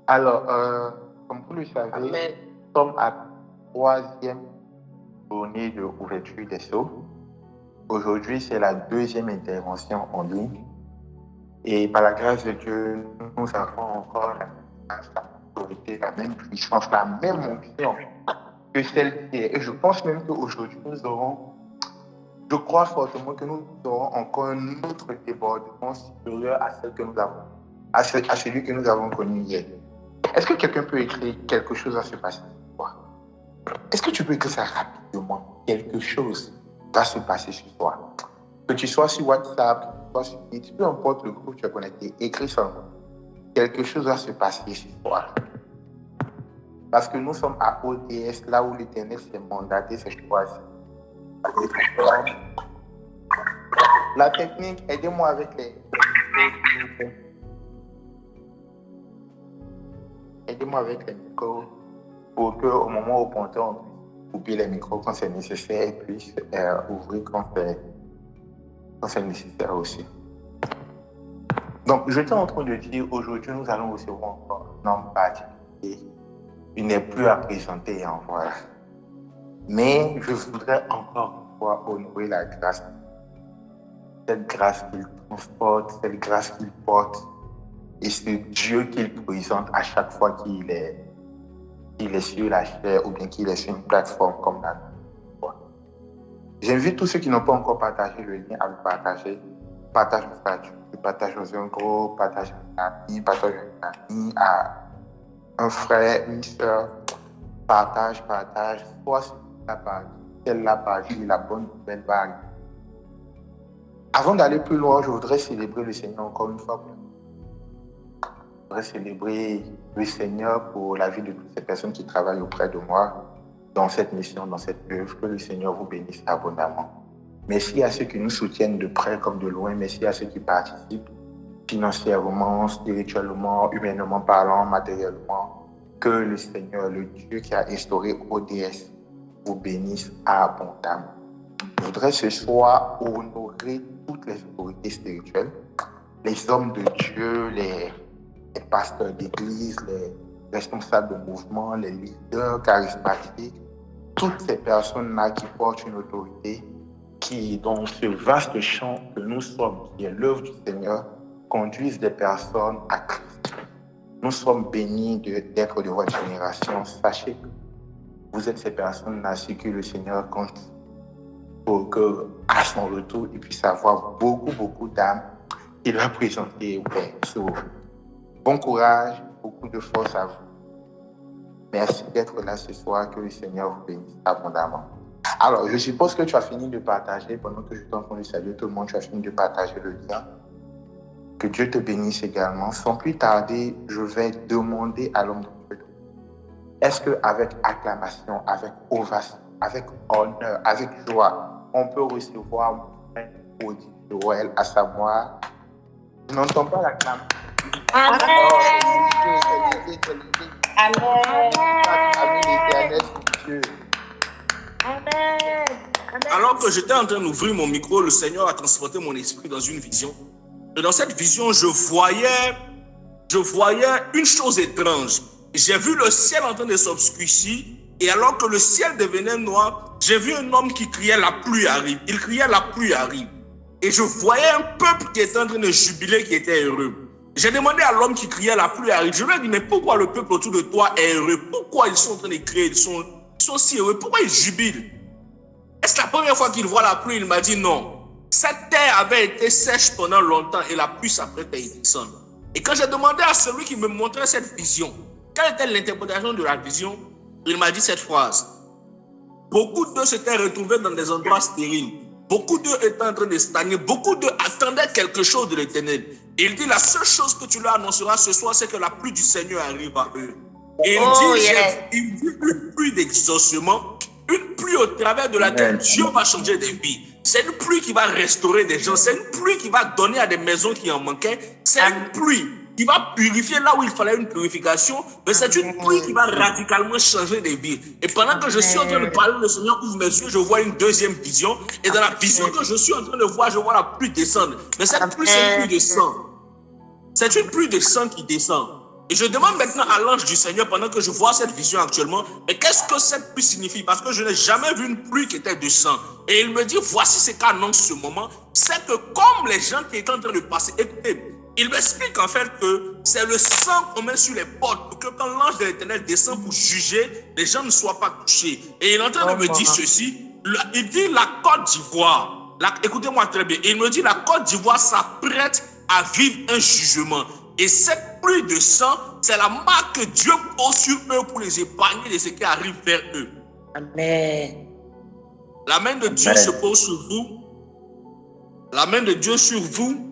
Alors, comme vous le savez, Amen. nous sommes à la troisième journée de ouverture des sceaux. Aujourd'hui, c'est la deuxième intervention en ligne. Et par la grâce de Dieu, nous avons encore la autorité, la même puissance, la même onction que celle-ci. Et je pense même qu'aujourd'hui, je crois fortement que nous aurons encore un autre débordement supérieur à celui que nous avons connu hier. Est-ce que quelqu'un peut écrire quelque chose va se passer ce soir? Est-ce que tu peux écrire ça rapidement? Quelque chose va se passer ce soir. Que tu sois sur WhatsApp, que tu sois sur Meet, peu importe le groupe que tu as connecté, écris ça. Quelque chose va se passer ce soir. Parce que nous sommes à ODS, là où l'Éternel s'est mandaté, s'est choisi. La technique, aidez-moi avec les... Aidez-moi avec les micros pour qu'au moment opportun, on puisse couper les micros quand c'est nécessaire et puis ouvrir quand c'est nécessaire aussi. Donc, j'étais en train de dire, aujourd'hui, nous allons recevoir encore un homme particulier. Il n'est plus à présenter en voilà. Mais je voudrais encore une fois honorer la grâce. Cette grâce qu'il transporte, cette grâce qu'il porte et ce Dieu qu'il présente à chaque fois qu'il est sur la chair ou bien qu'il est sur une plateforme comme la nôtre. J'invite tous ceux qui n'ont pas encore partagé le lien à le partager. Partage au statut, partage dans un groupe, partage à un ami, partage à un ami, à un frère, une soeur. Partage. Soit celle-là partie, la bonne nouvelle vague. Avant d'aller plus loin, je voudrais célébrer le Seigneur encore une fois. Je voudrais célébrer le Seigneur pour la vie de toutes ces personnes qui travaillent auprès de moi dans cette mission, dans cette œuvre. Que le Seigneur vous bénisse abondamment. Merci à ceux qui nous soutiennent de près comme de loin. Merci à ceux qui participent financièrement, spirituellement, humainement parlant, matériellement. Que le Seigneur, le Dieu qui a instauré ODS, vous bénisse abondamment. Je voudrais ce soir honorer toutes les autorités spirituelles, les hommes de Dieu, les pasteurs d'église, les responsables de mouvement, les leaders charismatiques, toutes ces personnes-là qui portent une autorité, qui, dans ce vaste champ que nous sommes, qui est l'œuvre du Seigneur, conduisent des personnes à Christ. Nous sommes bénis d'être de votre génération. Sachez que vous êtes ces personnes-là sur qui le Seigneur compte pour qu'à son retour, il puisse avoir beaucoup d'âmes qu'il va présenter au bon courage, beaucoup de force à vous. Merci d'être là ce soir, que le Seigneur vous bénisse abondamment. Alors, je suppose que tu as fini de partager, pendant que je suis en train de saluer tout le monde, tu as fini de partager le lien. Que Dieu te bénisse également. Sans plus tarder, je vais demander à l'homme de Dieu, est-ce qu'avec acclamation, avec ovation, avec honneur, avec joie, on peut recevoir mon frère Audi Joël, à savoir, je n'entends pas l'acclamation. Amen. Amen. Alors que j'étais en train d'ouvrir mon micro, le Seigneur a transporté mon esprit dans une vision. Et dans cette vision, je voyais une chose étrange. J'ai vu le ciel en train de s'obscurcir, et alors que le ciel devenait noir, j'ai vu un homme qui criait la pluie arrive. Il criait la pluie arrive. Et je voyais un peuple qui était en train de jubiler, qui était heureux. J'ai demandé à l'homme qui criait la pluie arrive. Je lui ai dit, mais pourquoi le peuple autour de toi est heureux? Pourquoi ils sont en train de crier? Ils sont si heureux. Pourquoi ils jubilent? Est-ce la première fois qu'il voit la pluie? Il m'a dit non. Cette terre avait été sèche pendant longtemps et la pluie s'apprête à y descendre. Et quand j'ai demandé à celui qui me montrait cette vision, quelle était l'interprétation de la vision, il m'a dit cette phrase. Beaucoup d'eux s'étaient retrouvés dans des endroits stériles. Beaucoup d'eux étaient en train de stagner. Beaucoup d'eux attendaient quelque chose de l'Éternel. Et il dit, la seule chose que tu leur annonceras ce soir, c'est que la pluie du Seigneur arrive à eux. Et il dit une pluie d'exaucement, une pluie au travers de laquelle Dieu va changer des vies. C'est une pluie qui va restaurer des gens. C'est une pluie qui va donner à des maisons qui en manquaient. C'est une pluie qui va purifier là où il fallait une purification. Mais c'est une pluie qui va radicalement changer des vies. Et pendant que je suis en train de parler, le Seigneur ouvre mes yeux, je vois une deuxième vision. Et dans la vision que je suis en train de voir, je vois la pluie descendre. Mais cette pluie, c'est une pluie de sang. C'est une pluie de sang qui descend. Et je demande maintenant à l'ange du Seigneur, pendant que je vois cette vision actuellement, mais qu'est-ce que cette pluie signifie? Parce que je n'ai jamais vu une pluie qui était de sang. Et il me dit, voici ce qu'annonce ce moment. C'est que comme les gens qui étaient en train de passer, écoutez, il m'explique en fait que c'est le sang qu'on met sur les portes pour que quand l'ange de l'Éternel descend pour juger, les gens ne soient pas touchés. Et il est en train de me dire ceci. Il dit la Côte d'Ivoire. Écoutez-moi très bien. Il me dit la Côte d'Ivoire s'apprête à vivre un jugement. Et cette pluie de sang, c'est la marque que Dieu pose sur eux pour les épargner de ce qui arrive vers eux. Amen. La main de Dieu se pose sur vous. La main de Dieu sur vous.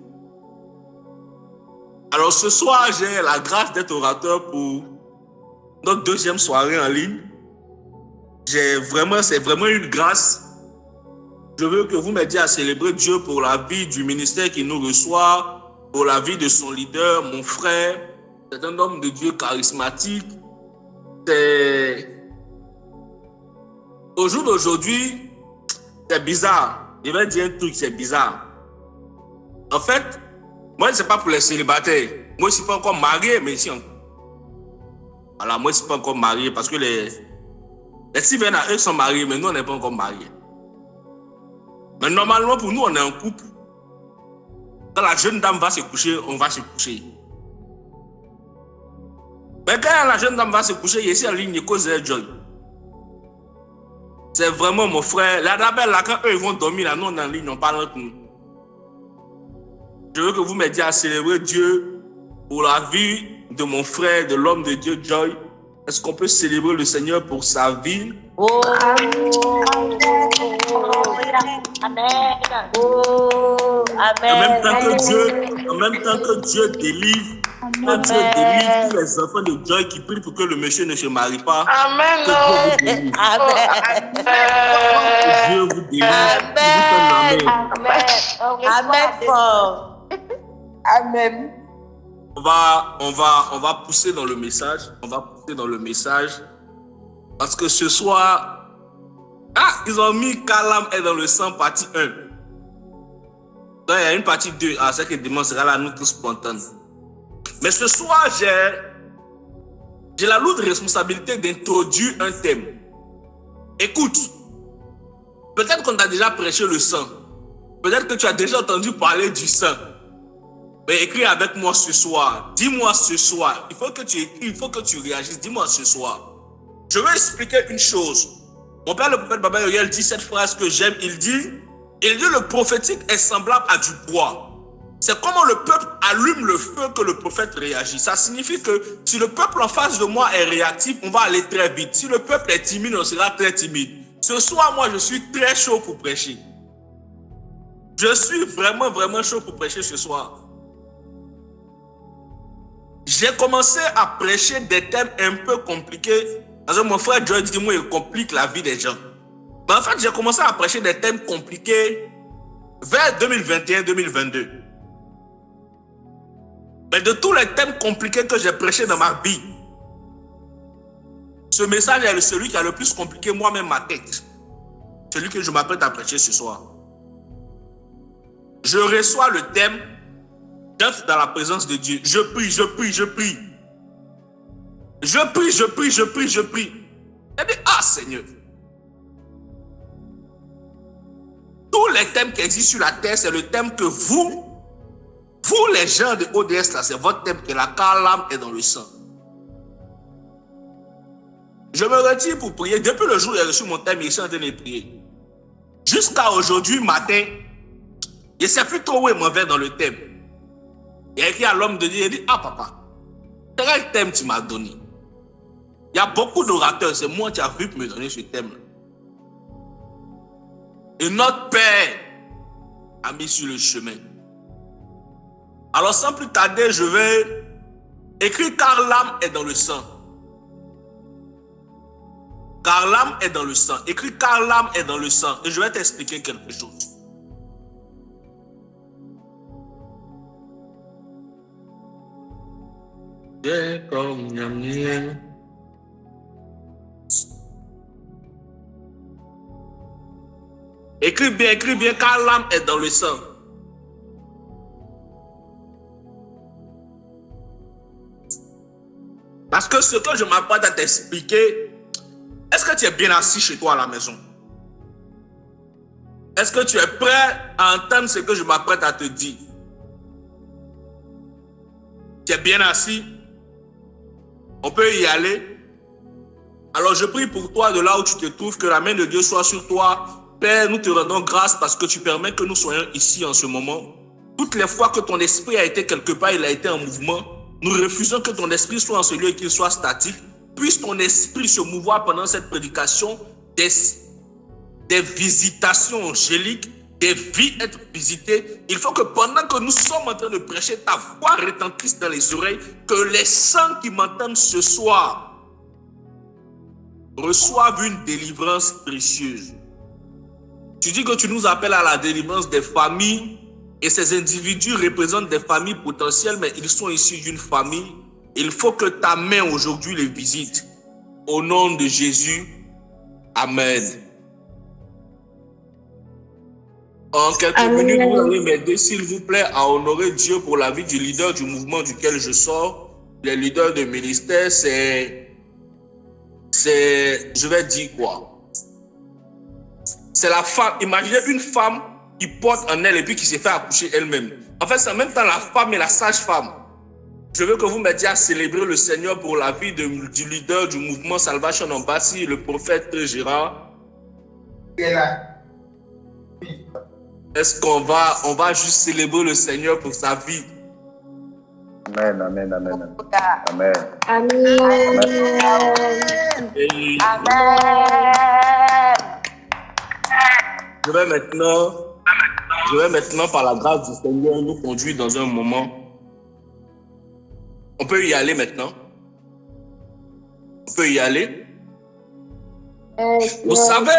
Alors ce soir, j'ai la grâce d'être orateur pour notre deuxième soirée en ligne. C'est vraiment une grâce. Je veux que vous m'aidiez à célébrer Dieu pour la vie du ministère qui nous reçoit, pour la vie de son leader, mon frère. C'est un homme de Dieu charismatique. Au jour d'aujourd'hui, c'est bizarre. Je vais dire un truc, c'est bizarre. En fait, moi, ce n'est pas pour les célibataires. Moi, je ne suis pas encore marié, mais ici, voilà, moi, je ne suis pas encore marié parce que les Sylvains, eux, sont mariés, mais nous, on n'est pas encore mariés. Mais normalement, pour nous, on est un couple. Quand la jeune dame va se coucher, on va se coucher. Mais quand la jeune dame va se coucher, il y a ici en ligne, il cause Joy. C'est vraiment mon frère. La dame, là, quand eux ils vont dormir, là, nous, on est en ligne, on parle entre nous. Je veux que vous m'aidiez à célébrer Dieu pour la vie de mon frère, de l'homme de Dieu, Joy. Est-ce qu'on peut célébrer le Seigneur pour sa vie? Oh. Amen. Oh. Amen. En même temps que Dieu délivre, que Dieu délivre tous les enfants de Joy qui prient pour que le monsieur ne se marie pas. Amen. Que Dieu vous délivre. Que Dieu vous délivre. Amen. Amen. Amen fort. Amen. On va pousser dans le message. On va pousser dans le message. Parce que ce soir, ils ont mis Kalam est dans le sang, partie 1. Donc, il y a une partie 2. C'est que dimanche sera là, nous tous spontanés. Mais ce soir, j'ai la lourde responsabilité d'introduire un thème. Écoute, peut-être qu'on t'a déjà prêché le sang. Peut-être que tu as déjà entendu parler du sang. Mais écris avec moi ce soir. Dis-moi ce soir. Il faut que tu écris, il faut que tu réagisses. Dis-moi ce soir. Je vais expliquer une chose. Mon père, le prophète Baba Yoel, dit cette phrase que j'aime. Il dit, le prophétique est semblable à du bois. C'est comment le peuple allume le feu que le prophète réagit. Ça signifie que si le peuple en face de moi est réactif, on va aller très vite. Si le peuple est timide, on sera très timide. Ce soir, moi, je suis très chaud pour prêcher. Je suis vraiment, vraiment chaud pour prêcher ce soir. J'ai commencé à prêcher des thèmes un peu compliqués. Parce que mon frère Joy dit, moi, il complique la vie des gens. Mais en fait, j'ai commencé à prêcher des thèmes compliqués vers 2021-2022. Mais de tous les thèmes compliqués que j'ai prêchés dans ma vie, ce message est celui qui a le plus compliqué moi-même ma tête. Celui que je m'apprête à prêcher ce soir. Je reçois le thème d'être dans la présence de Dieu. Je prie, je prie, je prie. Je prie, je prie, je prie, je prie. Elle dit, Seigneur. Tous les thèmes qui existent sur la terre, c'est le thème que vous les gens de ODS, là, c'est votre thème que la Kalam est dans le sang. Je me retire pour prier. Depuis le jour où j'ai reçu mon thème, je suis en train de prier. Jusqu'à aujourd'hui matin, je ne sais plus trop où est mon verre dans le thème. Il y a écrit à l'homme de Dieu, il dit, papa, quel thème tu m'as donné? Il y a beaucoup d'orateurs, c'est moi qui as vu me donner ce thème-là. Et notre Père a mis sur le chemin. Alors sans plus tarder, je vais écrire car l'âme est dans le sang. Car l'âme est dans le sang. Écris car l'âme est dans le sang. Et je vais t'expliquer quelque chose. Écris bien, car l'âme est dans le sang. Parce que ce que je m'apprête à t'expliquer, est-ce que tu es bien assis chez toi à la maison? Est-ce que tu es prêt à entendre ce que je m'apprête à te dire? Tu es bien assis? On peut y aller? Alors je prie pour toi de là où tu te trouves, que la main de Dieu soit sur toi. Père, nous te rendons grâce parce que tu permets que nous soyons ici en ce moment. Toutes les fois que ton esprit a été quelque part, il a été en mouvement. Nous refusons que ton esprit soit en ce lieu et qu'il soit statique. Puisse ton esprit se mouvoir pendant cette prédication, des visitations angéliques, des vies être visitées. Il faut que pendant que nous sommes en train de prêcher, ta voix retentisse dans les oreilles, que les saints qui m'entendent ce soir reçoivent une délivrance précieuse. Tu dis que tu nous appelles à la délivrance des familles et ces individus représentent des familles potentielles, mais ils sont issus d'une famille. Il faut que ta main aujourd'hui les visite. Au nom de Jésus, Amen. En quelques minutes, vous allez m'aider, s'il vous plaît, à honorer Dieu pour la vie du leader du mouvement duquel je sors. Les leaders de ministère, je vais dire quoi? C'est la femme. Imaginez une femme qui porte en elle et puis qui s'est fait accoucher elle-même. En fait, c'est en même temps la femme et la sage-femme. Je veux que vous m'aidiez à célébrer le Seigneur pour la vie du leader du mouvement Salvation Embassy, le prophète Gérard. Est-ce qu'on va juste célébrer le Seigneur pour sa vie? Amen, amen, amen. Amen. Amen. Et Amen. je vais maintenant, par la grâce du Seigneur, nous conduire dans un moment. On peut y aller maintenant. On peut y aller. Vous savez,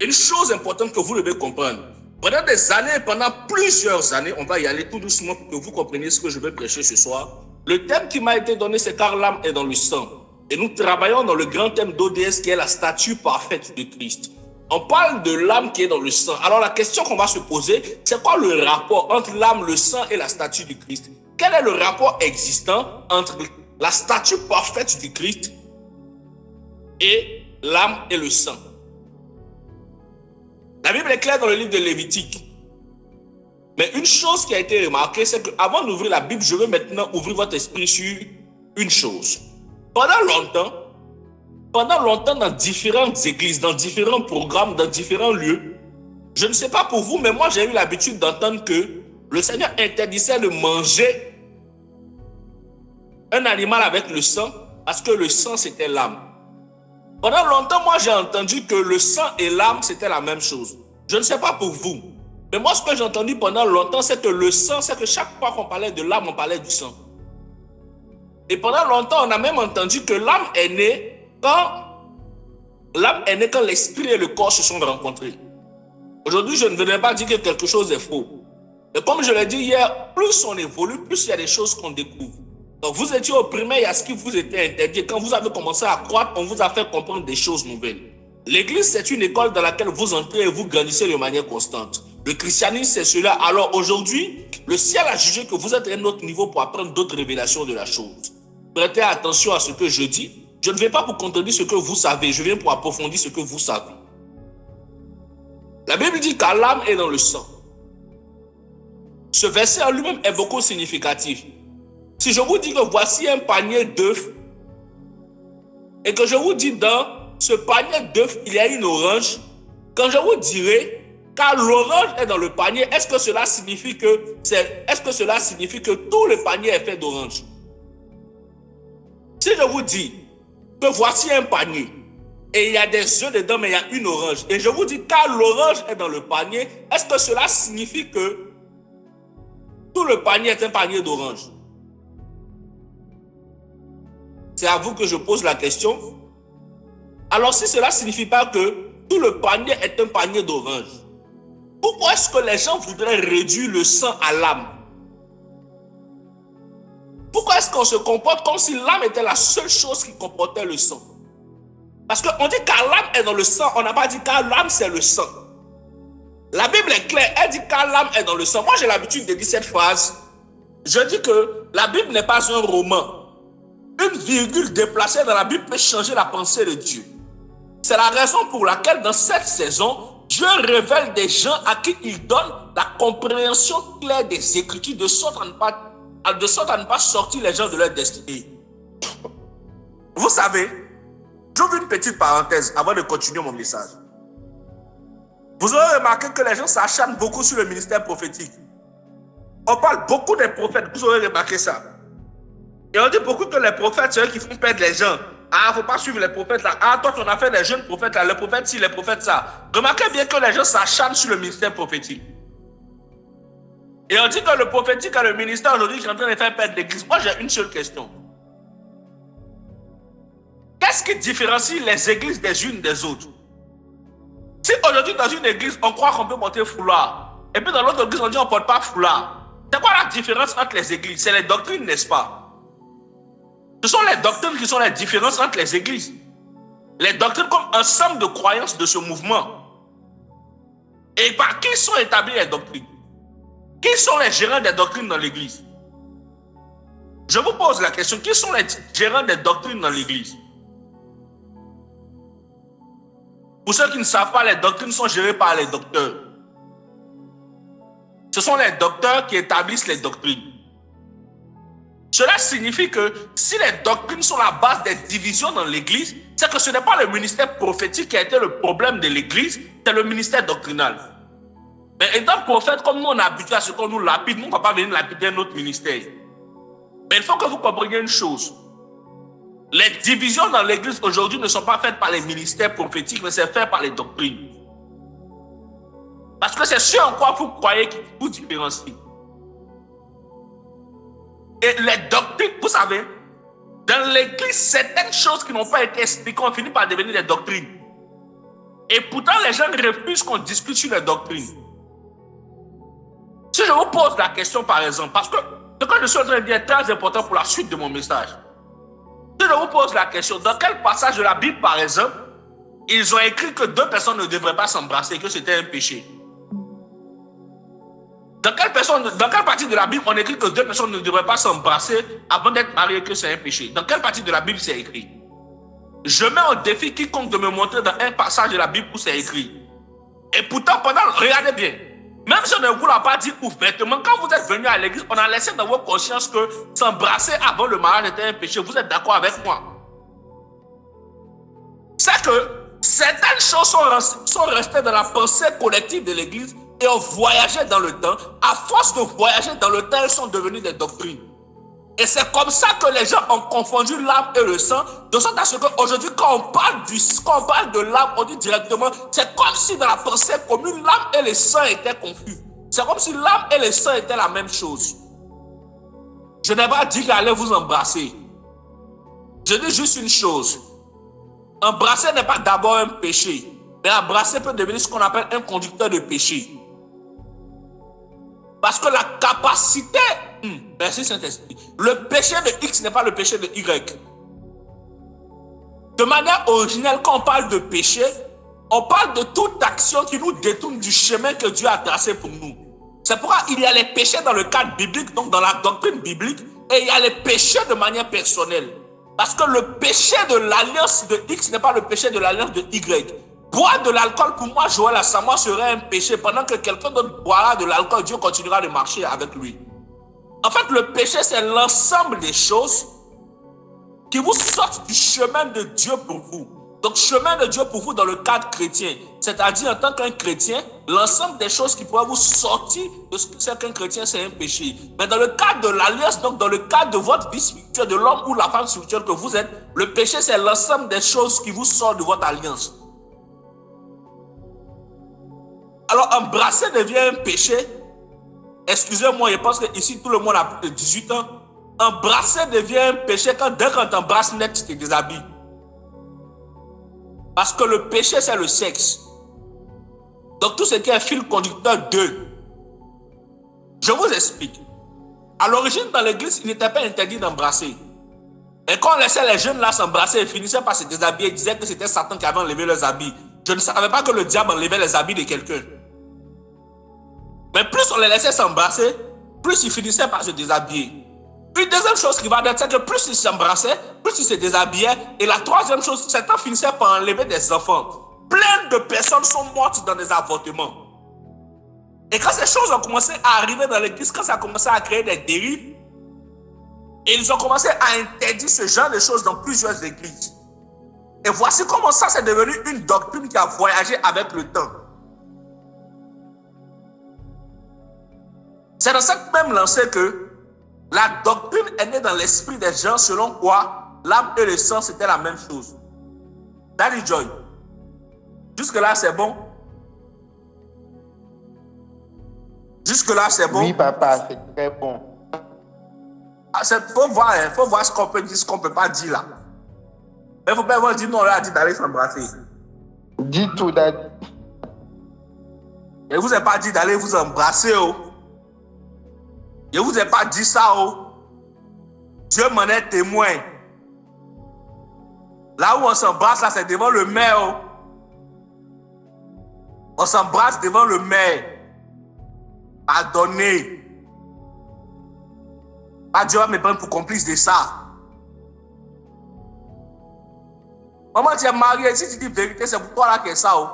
une chose importante que vous devez comprendre. Pendant des années, pendant plusieurs années, on va y aller tout doucement pour que vous compreniez ce que je vais prêcher ce soir. Le thème qui m'a été donné, c'est car l'âme est dans le sang. Et nous travaillons dans le grand thème d'ODS qui est la statue parfaite de Christ. On parle de l'âme qui est dans le sang. Alors la question qu'on va se poser, c'est quoi le rapport entre l'âme, le sang et la statue du Christ? Quel est le rapport existant entre la statue parfaite du Christ et l'âme et le sang? La Bible est claire dans le livre de Lévitique. Mais une chose qui a été remarquée, c'est qu'avant d'ouvrir la Bible, je veux maintenant ouvrir votre esprit sur une chose. Pendant longtemps dans différentes églises, dans différents programmes, dans différents lieux, je ne sais pas pour vous, mais moi j'ai eu l'habitude d'entendre que le Seigneur interdisait de manger un animal avec le sang parce que le sang c'était l'âme. Pendant longtemps, moi j'ai entendu que le sang et l'âme c'était la même chose. Je ne sais pas pour vous, mais moi ce que j'ai entendu pendant longtemps, c'est que le sang, c'est que chaque fois qu'on parlait de l'âme, on parlait du sang. Et pendant longtemps, on a même entendu que l'âme est née quand l'esprit et le corps se sont rencontrés. Aujourd'hui, je ne voudrais pas dire que quelque chose est faux. Mais comme je l'ai dit hier, plus on évolue, plus il y a des choses qu'on découvre. Donc vous étiez opprimé, il y a ce qui vous était interdit. Quand vous avez commencé à croître, on vous a fait comprendre des choses nouvelles. L'église, c'est une école dans laquelle vous entrez et vous grandissez de manière constante. Le christianisme, c'est cela. Alors aujourd'hui, le ciel a jugé que vous êtes à un autre niveau pour apprendre d'autres révélations de la chose. Prêtez attention à ce que je dis. Je ne vais pas pour contredire ce que vous savez. Je viens pour approfondir ce que vous savez. La Bible dit que l'âme est dans le sang. Ce verset en lui-même est beaucoup significatif. Si je vous dis que voici un panier d'œufs et que je vous dis dans ce panier d'œufs, il y a une orange, quand je vous dirai car l'orange est dans le panier, est-ce que cela signifie que tout le panier est fait d'orange? Si je vous dis que voici un panier et il y a des œufs dedans mais il y a une orange et je vous dis car l'orange est dans le panier, est-ce que cela signifie que tout le panier est un panier d'orange? C'est à vous que je pose la question. Alors si cela ne signifie pas que tout le panier est un panier d'orange, pourquoi est-ce que les gens voudraient réduire le sang à l'âme? Pourquoi est-ce qu'on se comporte comme si l'âme était la seule chose qui comportait le sang? Parce qu'on dit car l'âme est dans le sang, on n'a pas dit car l'âme c'est le sang. La Bible est claire, elle dit car l'âme est dans le sang. Moi j'ai l'habitude de dire cette phrase. Je dis que la Bible n'est pas un roman. une virgule déplacée dans la Bible peut changer la pensée de Dieu. C'est la raison pour laquelle dans cette saison, Dieu révèle des gens à qui il donne la compréhension claire des Écritures de sorte à ne pas sortir les gens de leur destinée. Vous savez, j'ouvre une petite parenthèse avant de continuer mon message. Vous aurez remarqué que les gens s'acharnent beaucoup sur le ministère prophétique. On parle beaucoup des prophètes, vous aurez remarqué ça. Et on dit beaucoup que les prophètes, c'est eux qui font perdre les gens. Ah, il ne faut pas suivre les prophètes là. Ah, toi, tu en as fait des jeunes prophètes là. Les prophètes ci, les prophètes ça. Remarquez bien que les gens s'acharnent sur le ministère prophétique. Et on dit que le prophétique et le ministère aujourd'hui qui est en train de faire perdre l'église. Moi, j'ai une seule question. Qu'est-ce qui différencie les églises des unes des autres? Si aujourd'hui, dans une église, on croit qu'on peut porter foulard, et puis dans l'autre église, on dit qu'on ne porte pas foulard, c'est quoi la différence entre les églises? C'est les doctrines, n'est-ce pas? Ce sont les doctrines qui sont les différences entre les églises. Les doctrines comme ensemble de croyances de ce mouvement. Et par qui sont établies les doctrines? Qui sont les gérants des doctrines dans l'église? Je vous pose la question, qui sont les gérants des doctrines dans l'église? Pour ceux qui ne savent pas, les doctrines sont gérées par les docteurs. Ce sont les docteurs qui établissent les doctrines. Cela signifie que si les doctrines sont la base des divisions dans l'église, c'est que ce n'est pas le ministère prophétique qui a été le problème de l'église, c'est le ministère doctrinal. Mais étant prophète, comme nous on est habitué à ce qu'on nous lapide, nous on ne va pas venir lapider notre ministère. Mais il faut que vous compreniez une chose. Les divisions dans l'église aujourd'hui ne sont pas faites par les ministères prophétiques, mais c'est fait par les doctrines. Parce que c'est ce en quoi vous croyez qui vous différencie. Et les doctrines, vous savez, dans l'église, certaines choses qui n'ont pas été expliquées ont fini par devenir des doctrines. Et pourtant, les gens refusent qu'on discute sur les doctrines. Si je vous pose la question, par exemple, parce que ce que je suis en train de dire est très important pour la suite de mon message. Si je vous pose la question, dans quel passage de la Bible, par exemple, ils ont écrit que deux personnes ne devraient pas s'embrasser, que c'était un péché? Dans quelle partie de la Bible on écrit que deux personnes ne devraient pas s'embrasser avant d'être mariées, que c'est un péché? Dans quelle partie de la Bible c'est écrit? Je mets en défi quiconque de me montrer dans un passage de la Bible où c'est écrit. Et pourtant, regardez bien, même si on ne vous l'a pas dit ouvertement, quand vous êtes venu à l'église, on a laissé dans vos consciences que s'embrasser avant le mariage était un péché. Vous êtes d'accord avec moi? C'est que certaines choses sont restées dans la pensée collective de l'église et ont voyagé dans le temps. À force de voyager dans le temps, elles sont devenues des doctrines. Et c'est comme ça que les gens ont confondu l'âme et le sang, de sorte à ce qu'aujourd'hui, quand on parle de l'âme, on dit directement, c'est comme si dans la pensée commune, l'âme et le sang étaient confus. C'est comme si l'âme et le sang étaient la même chose. Je n'ai pas dit qu'allez vous embrasser. Je dis juste une chose. Embrasser n'est pas d'abord un péché, mais embrasser peut devenir ce qu'on appelle un conducteur de péché. Parce que la capacité, merci Saint-Esprit, le péché de X n'est pas le péché de Y. De manière originelle, quand on parle de péché, on parle de toute action qui nous détourne du chemin que Dieu a tracé pour nous. C'est pourquoi il y a les péchés dans le cadre biblique, donc dans la doctrine biblique, et il y a les péchés de manière personnelle. Parce que le péché de l'alliance de X n'est pas le péché de l'alliance de Y. Boire de l'alcool, pour moi, Joël Assamoah, serait un péché. Pendant que quelqu'un d'autre boira de l'alcool, Dieu continuera de marcher avec lui. En fait, le péché, c'est l'ensemble des choses qui vous sortent du chemin de Dieu pour vous. Donc, chemin de Dieu pour vous dans le cadre chrétien. C'est-à-dire, en tant qu'un chrétien, l'ensemble des choses qui pourraient vous sortir de ce que c'est qu'un chrétien, c'est un péché. Mais dans le cadre de l'alliance, donc dans le cadre de votre vie spirituelle, de l'homme ou la femme spirituelle que vous êtes, le péché, c'est l'ensemble des choses qui vous sortent de votre alliance. Alors, embrasser devient un péché. Excusez-moi, je pense que ici tout le monde a plus de 18 ans. Embrasser devient un péché quand dès qu'on t'embrasse net, tu te déshabilles. Parce que le péché, c'est le sexe. Donc, tout ce qui est fil conducteur d'eux. Je vous explique. À l'origine, dans l'église, il n'était pas interdit d'embrasser. Et quand on laissait les jeunes là s'embrasser, ils finissaient par se déshabiller. Ils disaient que c'était Satan qui avait enlevé leurs habits. Je ne savais pas que le diable enlevait les habits de quelqu'un. Mais plus on les laissait s'embrasser, plus ils finissaient par se déshabiller. Une deuxième chose qui va être, c'est que plus ils s'embrassaient, plus ils se déshabillaient. Et la troisième chose, certains finissaient par enlever des enfants. Plein de personnes sont mortes dans des avortements. Et quand ces choses ont commencé à arriver dans l'église, quand ça a commencé à créer des dérives, et ils ont commencé à interdire ce genre de choses dans plusieurs églises. Et voici comment ça c'est devenu une doctrine qui a voyagé avec le temps. C'est dans cette même lancée que la doctrine est née dans l'esprit des gens selon quoi l'âme et le sang c'était la même chose. Daddy Joy, jusque-là c'est bon? Jusque-là c'est bon? Oui, papa, c'est très bon. Faut voir ce qu'on peut dire, ce qu'on ne peut pas dire là. Mais il ne faut pas dire non, on a dit d'aller s'embrasser. Dis tout, Daddy. Je ne vous ai pas dit d'aller vous embrasser. Oh. Je ne vous ai pas dit ça. Oh. Dieu m'en est témoin. Là où on s'embrasse, là, c'est devant le maire. Oh. On s'embrasse devant le maire. Pardonnez. Pas Dieu va me prendre pour complice de ça. Maman, tu es mariée. Si tu dis vérité, c'est pour toi là que ça. Oh.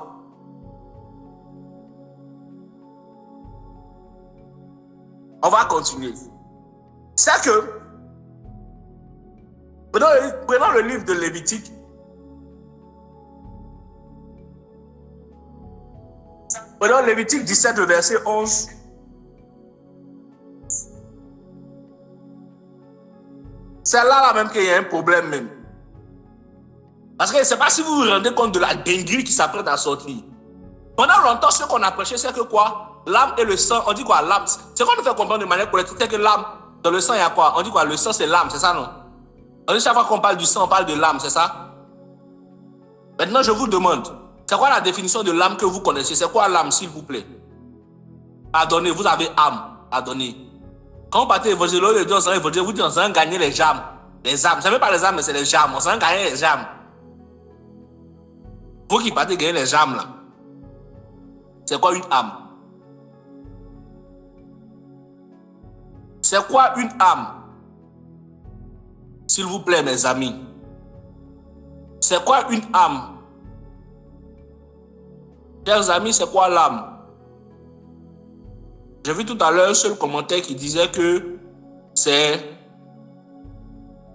On va continuer. C'est que, prenons le livre de Lévitique. Prenons Lévitique 17, le verset 11. C'est là même qu'il y a un problème même. Parce que je ne sais pas si vous vous rendez compte de la dinguerie qui s'apprête à sortir. Pendant longtemps, ce qu'on a prêché, c'est que quoi? L'âme et le sang, on dit quoi? L'âme. Ce qu'on nous fait comprendre de manière collective, c'est que l'âme, dans le sang, il y a quoi? On dit quoi? Le sang, c'est l'âme, c'est ça, non? On dit chaque fois qu'on parle du sang, on parle de l'âme, c'est ça? Maintenant, je vous demande, c'est quoi la définition de l'âme que vous connaissez? C'est quoi l'âme, s'il vous plaît? Pardonnez, vous avez âme. Pardonnez. Quand vous partez évangéliser, vous dites, on s'en gagner les âmes. Les âmes. Ce n'est pas les âmes, mais c'est les âmes. On s'en gagner les âmes. Vous qui partez gagner les âmes, là. C'est quoi une âme? C'est quoi une âme? S'il vous plaît, mes amis. C'est quoi une âme? Chers amis, c'est quoi l'âme? J'ai vu tout à l'heure un seul commentaire qui disait que c'est...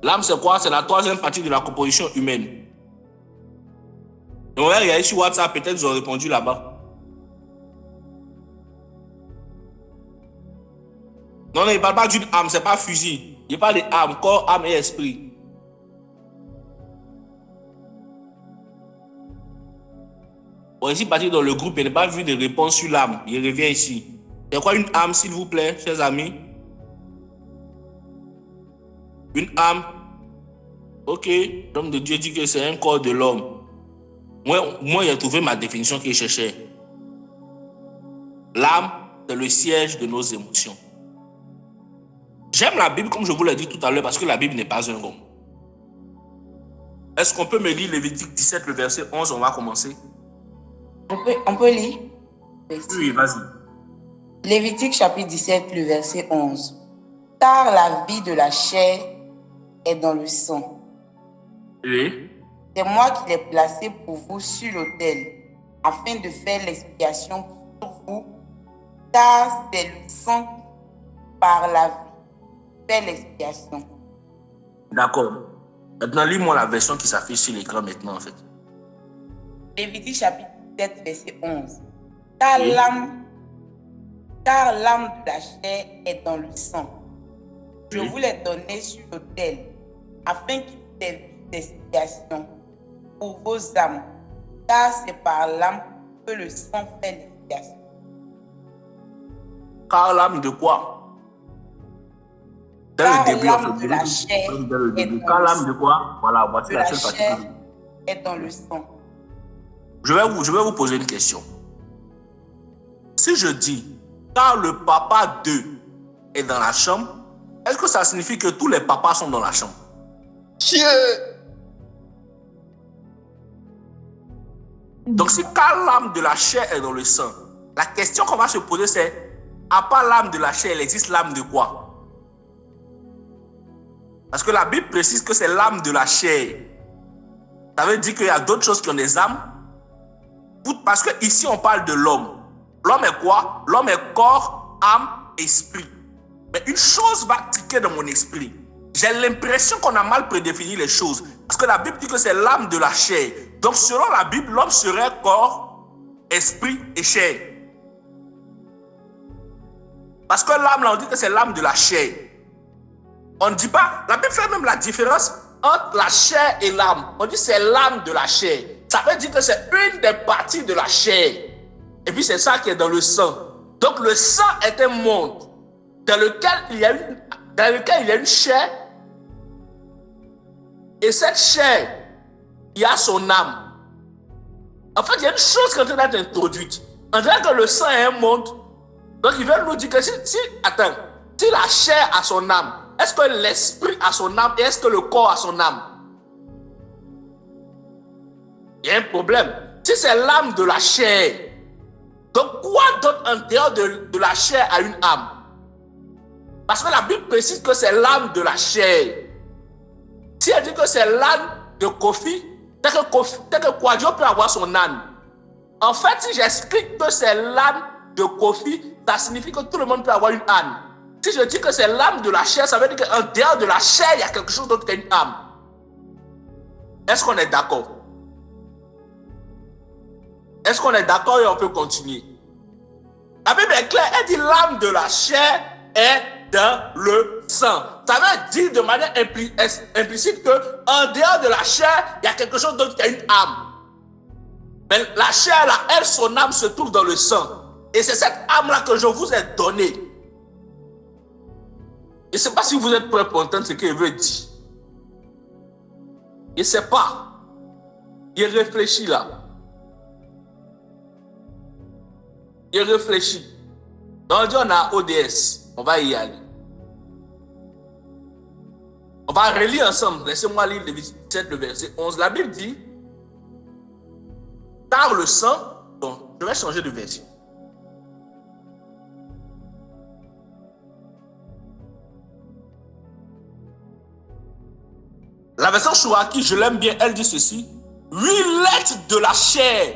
L'âme, c'est quoi? C'est la troisième partie de la composition humaine. On va regarder sur WhatsApp, peut-être ils ont répondu là-bas. Non, il ne parle pas d'une âme, c'est pas fusil. Il parle d'âme, corps, âme et esprit. Bon, ici, parti dans le groupe, il n'a pas vu de réponse sur l'âme. Il revient ici. C'est quoi une âme, s'il vous plaît, chers amis? Une âme. Ok, l'homme de Dieu dit que c'est un corps de l'homme. Moi, j'ai trouvé ma définition que je cherchais. L'âme, c'est le siège de nos émotions. J'aime la Bible, comme je vous l'ai dit tout à l'heure, parce que la Bible n'est pas un homme. Est-ce qu'on peut me lire Lévitique 17, le verset 11? On va commencer. On peut lire? Oui, vas-y. Lévitique chapitre 17, le verset 11. Car la vie de la chair est dans le sang. Oui. C'est moi qui l'ai placé pour vous sur l'autel, afin de faire l'expiation pour vous, car c'est le sang par la vie fait l'expiation. D'accord. Maintenant, lis-moi la version qui s'affiche sur l'écran maintenant, en fait. Lévitique chapitre 17, verset 11. Car Oui. l'âme de la chair est dans le sang. Je Oui. vous l'ai donné sur l'autel, afin qu'il serve d'expiation pour vos âmes, car c'est par l'âme que le sang fait l'expiation. Car l'âme de quoi? Dès Car le début, l'âme de la chair est dans Car le l'âme sang. de quoi? Voilà, voici De la la seule partie. chair est dans le sang. Je vais vous poser une question. Si je dis, car le papa d'eux est dans la chambre, est-ce que ça signifie que tous les papas sont dans la chambre? Dieu! Donc, si car l'âme de la chair est dans le sang, la question qu'on va se poser, c'est, à part l'âme de la chair, il existe l'âme de quoi? Parce que la Bible précise que c'est l'âme de la chair. Ça veut dire qu'il y a d'autres choses qui ont des âmes. Parce que ici on parle de l'homme. L'homme est quoi? L'homme est corps, âme, esprit. Mais une chose va tiquer dans mon esprit. J'ai l'impression qu'on a mal prédéfini les choses. Parce que la Bible dit que c'est l'âme de la chair. Donc selon la Bible, l'homme serait corps, esprit et chair. Parce que l'âme, là, on dit que c'est l'âme de la chair. On ne dit pas, la Bible fait même la différence entre la chair et l'âme. On dit c'est l'âme de la chair. Ça veut dire que c'est une des parties de la chair. Et puis c'est ça qui est dans le sang. Donc le sang est un monde dans lequel il y a une chair. Et cette chair, il y a son âme. En fait, il y a une chose qui est en train d'être introduite. On dirait que le sang est un monde. Donc il veut nous dire que si la chair a son âme, est-ce que l'esprit a son âme et est-ce que le corps a son âme? Il y a un problème. Si c'est l'âme de la chair, donc quoi d'autre en dehors de la chair a une âme? Parce que la Bible précise que c'est l'âme de la chair. Si elle dit que c'est l'âne de Kofi, tel que Kwadjo peut avoir son âne. En fait, si j'explique que c'est l'âne de Kofi, ça signifie que tout le monde peut avoir une âne. Si je dis que c'est l'âme de la chair, ça veut dire qu'en dehors de la chair, il y a quelque chose d'autre qu'une âme. Est-ce qu'on est d'accord? Est-ce qu'on est d'accord et on peut continuer? La Bible est claire, elle dit l'âme de la chair est dans le sang. Ça veut dire de manière implicite qu'en dehors de la chair, il y a quelque chose d'autre qui a une âme. Mais la chair, là, elle, son âme se trouve dans le sang. Et c'est cette âme-là que je vous ai donnée. Je ne sais pas si vous êtes prêts pour entendre ce qu'il veut dire. Je ne sais pas. Il réfléchit là. Il réfléchit. Donc on dit on a ODS. On va y aller. On va relire ensemble. Laissez-moi lire Lévitique 17, le verset 11. La Bible dit, car le sang, bon, je vais changer de version. La version Chouraki, je l'aime bien, elle dit ceci. 8 lettres de la chair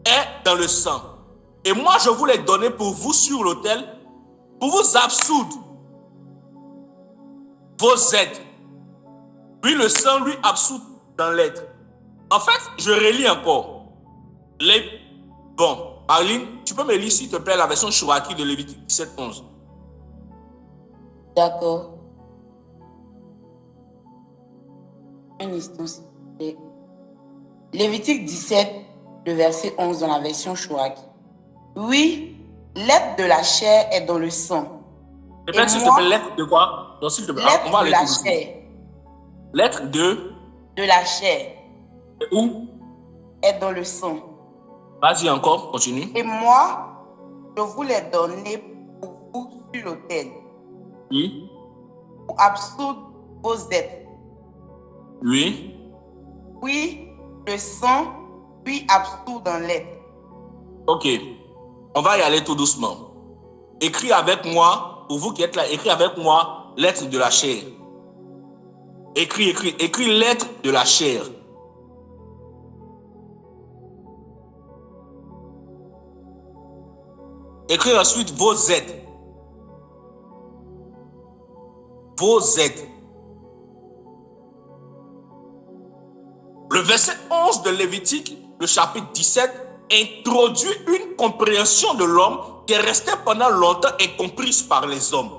est dans le sang. Et moi, je vous les donner pour vous sur l'autel, pour vous absoudre vos aides. Puis le sang lui absout dans l'être. En fait, je relis encore. Bon, Marlene, tu peux me lire s'il te plaît la version Chouraki de Lévitique 17, 11. D'accord. Un instant, s'il vous plaît. Lévitique 17, le verset 11 dans la version Chouraki. Oui, l'être de la chair est dans le sang. Répète s'il te plaît, l'être de quoi? Non, s'il te plaît, on va aller de la tout chair. L'être de la chair. Où? Est dans le sang. Vas-y encore, continue. Et moi, je vous l'ai donné pour vous sur l'autel. Oui. Pour absoudre vos êtres. Oui. Oui, le sang, lui absout dans l'être. Ok. On va y aller tout doucement. Écris avec moi, pour vous qui êtes là, écris avec moi l'être de la chair. Écris l'être de la chair. Écris ensuite vos aides. Vos aides. Le verset 11 de Lévitique, le chapitre 17, introduit une compréhension de l'homme qui est restée pendant longtemps incomprise par les hommes.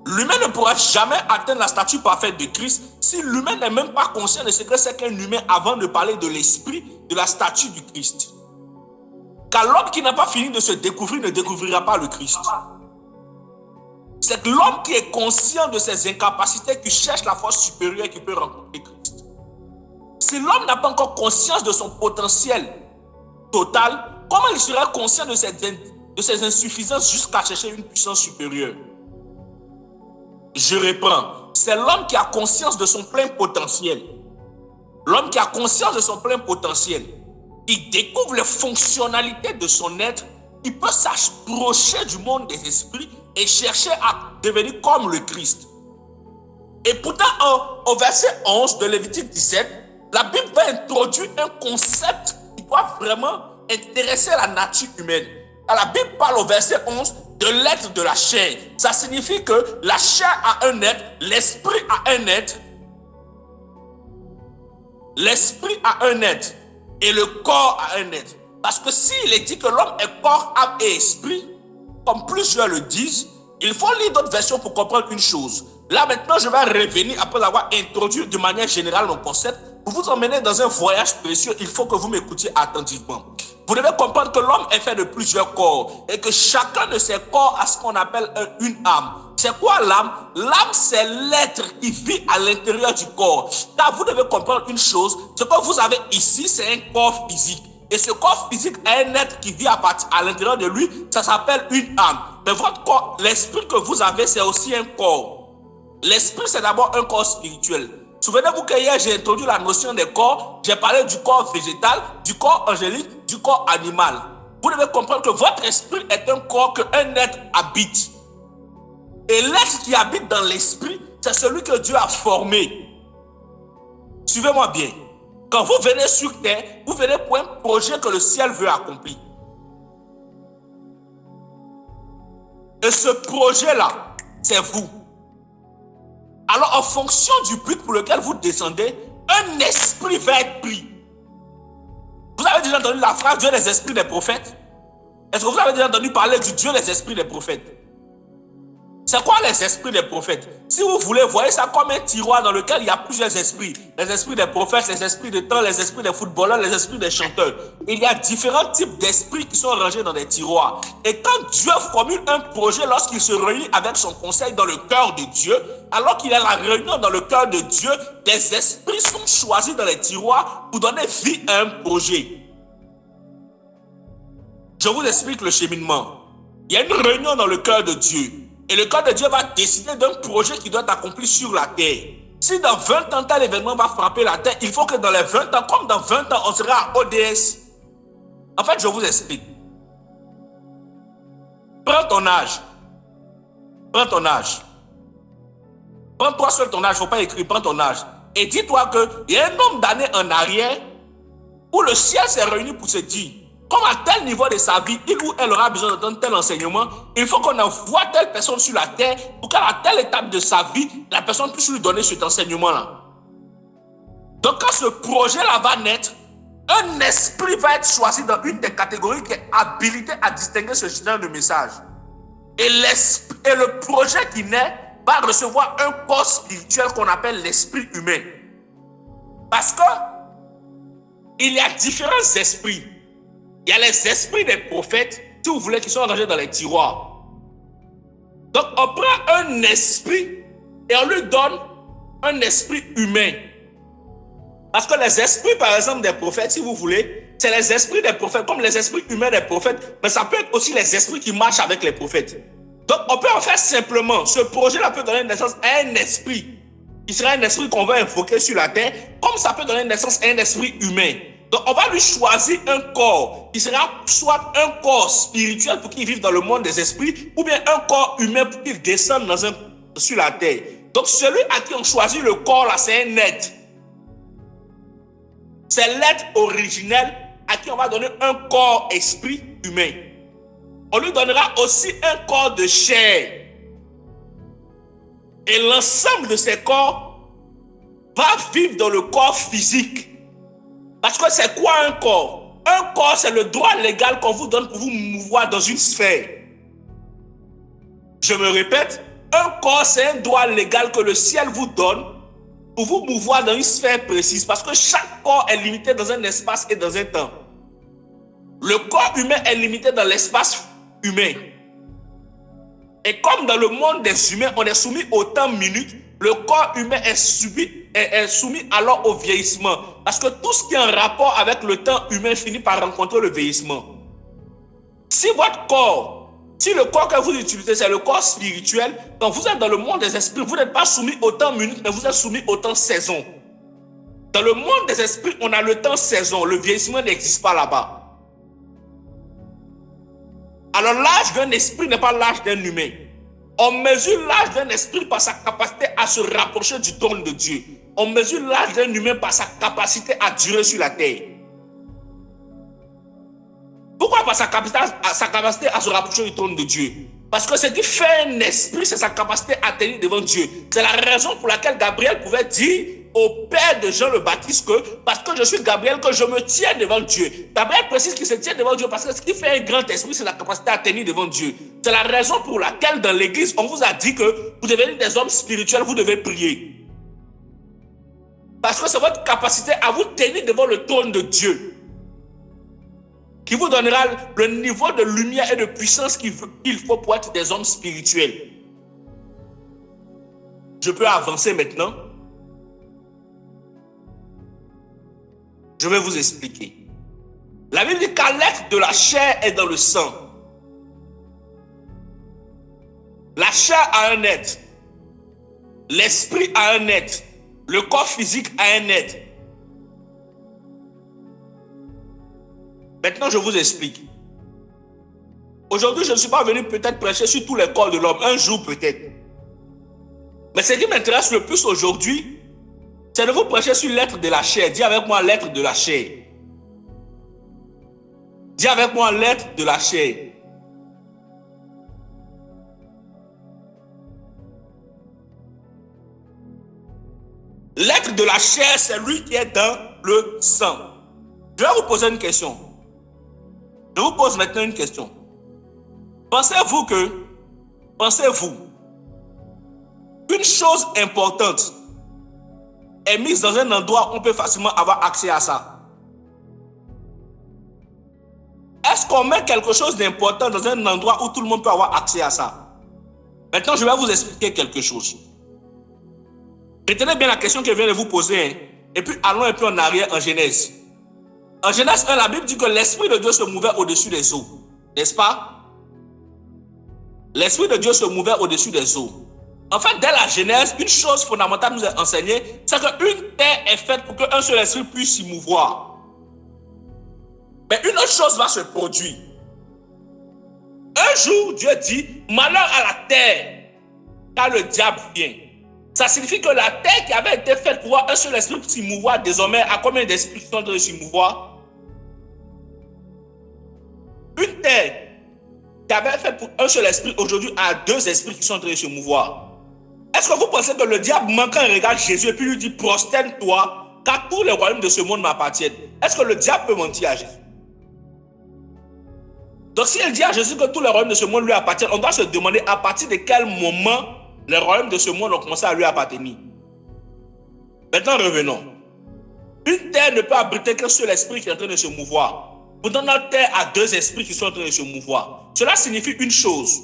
L'humain ne pourra jamais atteindre la stature parfaite de Christ si l'humain n'est même pas conscient de ce que c'est qu'un humain avant de parler de l'esprit de la stature du Christ. Car l'homme qui n'a pas fini de se découvrir ne découvrira pas le Christ. C'est l'homme qui est conscient de ses incapacités qui cherche la force supérieure qui peut rencontrer Christ. Si l'homme n'a pas encore conscience de son potentiel total, comment il sera conscient de ses insuffisances jusqu'à chercher une puissance supérieure? Je reprends. C'est l'homme qui a conscience de son plein potentiel. L'homme qui a conscience de son plein potentiel, il découvre les fonctionnalités de son être, il peut s'approcher du monde des esprits et chercher à devenir comme le Christ. Et pourtant, au verset 11 de Lévitique 17, la Bible va introduire un concept qui doit vraiment intéresser la nature humaine. La Bible parle au verset 11 de l'être de la chair. Ça signifie que la chair a un être, l'esprit a un être, l'esprit a un être et le corps a un être. Parce que s'il est dit que l'homme est corps, âme et esprit, comme plusieurs le disent, il faut lire d'autres versions pour comprendre une chose. Là maintenant, je vais revenir après avoir introduit de manière générale mon concept. Pour vous emmener dans un voyage précieux, il faut que vous m'écoutiez attentivement. Vous devez comprendre que l'homme est fait de plusieurs corps et que chacun de ces corps a ce qu'on appelle une âme. C'est quoi l'âme? L'âme, c'est l'être qui vit à l'intérieur du corps. Car vous devez comprendre une chose, ce que vous avez ici, c'est un corps physique. Et ce corps physique a un être qui vit à l'intérieur de lui, ça s'appelle une âme. Mais votre corps, l'esprit que vous avez, c'est aussi un corps. L'esprit, c'est d'abord un corps spirituel. Souvenez-vous que hier, j'ai introduit la notion des corps. J'ai parlé du corps végétal, du corps angélique, du corps animal. Vous devez comprendre que votre esprit est un corps qu'un être habite. Et l'être qui habite dans l'esprit, c'est celui que Dieu a formé. Suivez-moi bien. Quand vous venez sur terre, vous venez pour un projet que le ciel veut accomplir. Et ce projet-là, c'est vous. Alors, en fonction du but pour lequel vous descendez, un esprit va être pris. Vous avez déjà entendu la phrase Dieu des esprits des prophètes? Est-ce que vous avez déjà entendu parler du Dieu des esprits des prophètes? C'est quoi les esprits des prophètes? Si vous voulez, voyez ça comme un tiroir dans lequel il y a plusieurs esprits. Les esprits des prophètes, les esprits de temps, les esprits des footballeurs, les esprits des chanteurs. Il y a différents types d'esprits qui sont rangés dans des tiroirs. Et quand Dieu formule un projet, lorsqu'il se réunit avec son conseil dans le cœur de Dieu, alors qu'il y a la réunion dans le cœur de Dieu, des esprits sont choisis dans les tiroirs pour donner vie à un projet. Je vous explique le cheminement. Il y a une réunion dans le cœur de Dieu. Et le cœur de Dieu va décider d'un projet qui doit être accompli sur la terre. Si dans 20 ans, tel événement va frapper la terre, il faut que dans les 20 ans, comme dans 20 ans, on sera à ODS. En fait, je vous explique. Prends ton âge. Prends ton âge. Prends-toi seul ton âge, il ne faut pas écrire, prends ton âge. Et dis-toi qu'il y a un nombre d'années en arrière où le ciel s'est réuni pour se dire, comme à tel niveau de sa vie, il ou elle aura besoin d'entendre tel enseignement, il faut qu'on envoie telle personne sur la terre pour qu'à telle étape de sa vie, la personne puisse lui donner cet enseignement-là. Donc quand ce projet-là va naître, un esprit va être choisi dans une des catégories qui est habilité à distinguer ce genre de message. Et le projet qui naît va recevoir un corps spirituel qu'on appelle l'esprit humain. Parce que il y a différents esprits. Il y a les esprits des prophètes, si vous voulez, qui sont rangés dans les tiroirs. Donc, on prend un esprit et on lui donne un esprit humain. Parce que les esprits, par exemple, des prophètes, si vous voulez, c'est les esprits des prophètes, comme les esprits humains des prophètes, mais ça peut être aussi les esprits qui marchent avec les prophètes. Donc, on peut en faire simplement, ce projet-là peut donner naissance à un esprit, qui sera un esprit qu'on va invoquer sur la terre, comme ça peut donner naissance à un esprit humain. Donc, on va lui choisir un corps qui sera soit un corps spirituel pour qu'il vive dans le monde des esprits, ou bien un corps humain pour qu'il descende sur la terre. Donc, celui à qui on choisit le corps, là, c'est un être. C'est l'être originel à qui on va donner un corps esprit humain. On lui donnera aussi un corps de chair. Et l'ensemble de ces corps va vivre dans le corps physique. Parce que c'est quoi un corps? Un corps, c'est le droit légal qu'on vous donne pour vous mouvoir dans une sphère. Je me répète, un corps, c'est un droit légal que le ciel vous donne pour vous mouvoir dans une sphère précise. Parce que chaque corps est limité dans un espace et dans un temps. Le corps humain est limité dans l'espace humain. Et comme dans le monde des humains, on est soumis au temps minute, le corps humain est soumis alors au vieillissement. Parce que tout ce qui est en rapport avec le temps humain finit par rencontrer le vieillissement. Si votre corps, si le corps que vous utilisez, c'est le corps spirituel, quand vous êtes dans le monde des esprits, vous n'êtes pas soumis au temps minute, mais vous êtes soumis au temps saison. Dans le monde des esprits, on a le temps saison. Le vieillissement n'existe pas là-bas. Alors l'âge d'un esprit n'est pas l'âge d'un humain. On mesure l'âge d'un esprit par sa capacité à se rapprocher du trône de Dieu. On mesure l'âge d'un humain par sa capacité à durer sur la terre. Pourquoi par sa capacité à se rapprocher du trône de Dieu? Parce que ce qui fait un esprit, c'est sa capacité à tenir devant Dieu. C'est la raison pour laquelle Gabriel pouvait dire au père de Jean le Baptiste que parce que je suis Gabriel, que je me tiens devant Dieu. Gabriel précise qu'il se tient devant Dieu parce que ce qui fait un grand esprit, c'est la capacité à tenir devant Dieu. C'est la raison pour laquelle dans l'église, on vous a dit que pour devenir des hommes spirituels, vous devez prier. Parce que c'est votre capacité à vous tenir devant le trône de Dieu qui vous donnera le niveau de lumière et de puissance qu'il faut pour être des hommes spirituels. Je peux avancer maintenant. Je vais vous expliquer. La Bible dit qu'à l'être de la chair est dans le sang. La chair a un être. L'esprit a un être. Le corps physique a un être. Maintenant, je vous explique. Aujourd'hui, je ne suis pas venu peut-être prêcher sur tous les corps de l'homme. Un jour peut-être. Mais ce qui m'intéresse le plus aujourd'hui, c'est de vous prêcher sur l'être de la chair. Dis avec moi l'être de la chair. Dis avec moi l'être de la chair. L'être de la chair, c'est lui qui est dans le sang. Je vais vous poser une question. Je vous pose maintenant une question. Pensez-vous qu'une chose importante est mise dans un endroit où on peut facilement avoir accès à ça? Est-ce qu'on met quelque chose d'important dans un endroit où tout le monde peut avoir accès à ça? Maintenant, je vais vous expliquer quelque chose. Retenez bien la question que je viens de vous poser, hein? Et puis allons un peu en arrière en Genèse. En Genèse 1, la Bible dit que l'Esprit de Dieu se mouvait au-dessus des eaux. N'est-ce pas? L'Esprit de Dieu se mouvait au-dessus des eaux. En fait, dès la Genèse, une chose fondamentale nous est enseignée, c'est qu'une terre est faite pour qu'un seul esprit puisse s'y mouvoir. Mais une autre chose va se produire. Un jour, Dieu dit, malheur à la terre, car le diable vient. Ça signifie que la terre qui avait été faite pour voir un seul esprit s'y mouvoir, désormais, à combien d'esprits qui sont en train de s'y mouvoir? Une terre qui avait été faite pour un seul esprit, aujourd'hui, a deux esprits qui sont en train de se mouvoir. Est-ce que vous pensez que le diable manque un regard Jésus et puis lui dit, prosterne-toi, car tous les royaumes de ce monde m'appartiennent? Est-ce que le diable peut mentir à Jésus? Donc, si il dit à Jésus que tous les royaumes de ce monde lui appartiennent, on doit se demander à partir de quel moment les royaumes de ce monde ont commencé à lui appartenir. Maintenant, revenons. Une terre ne peut abriter qu'un seul esprit qui est en train de se mouvoir. Pourtant, notre terre a deux esprits qui sont en train de se mouvoir. Cela signifie une chose.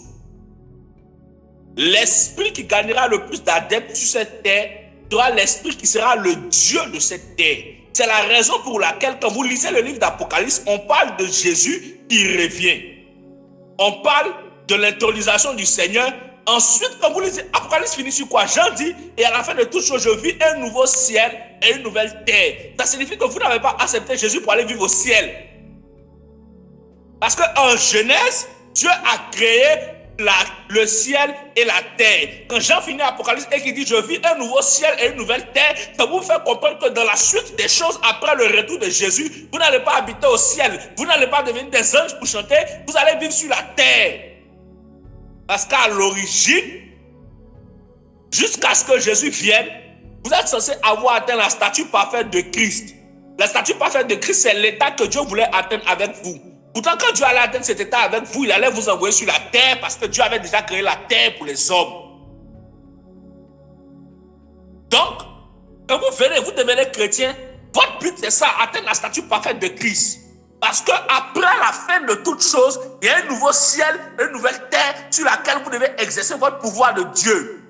L'esprit qui gagnera le plus d'adeptes sur cette terre sera l'esprit qui sera le Dieu de cette terre. C'est la raison pour laquelle, quand vous lisez le livre d'Apocalypse, on parle de Jésus qui revient. On parle de l'intronisation du Seigneur. Ensuite, quand vous lisez, Apocalypse finit sur quoi? Jean dit, et à la fin de toutes choses, je vis un nouveau ciel et une nouvelle terre. Ça signifie que vous n'avez pas accepté Jésus pour aller vivre au ciel. Parce qu'en Genèse, Dieu a créé le ciel et la terre. Quand Jean finit Apocalypse et qu'il dit, je vis un nouveau ciel et une nouvelle terre, ça vous fait comprendre que dans la suite des choses, après le retour de Jésus, vous n'allez pas habiter au ciel, vous n'allez pas devenir des anges pour chanter, vous allez vivre sur la terre. Parce qu'à l'origine, jusqu'à ce que Jésus vienne, vous êtes censé avoir atteint la statue parfaite de Christ. La statue parfaite de Christ, c'est l'état que Dieu voulait atteindre avec vous. Pourtant, quand Dieu allait atteindre cet état avec vous, il allait vous envoyer sur la terre parce que Dieu avait déjà créé la terre pour les hommes. Donc, quand vous venez, vous devenez chrétien, votre but c'est ça, atteindre la statue parfaite de Christ. Parce qu'après la fin de toutes choses, il y a un nouveau ciel, une nouvelle terre sur laquelle vous devez exercer votre pouvoir de Dieu.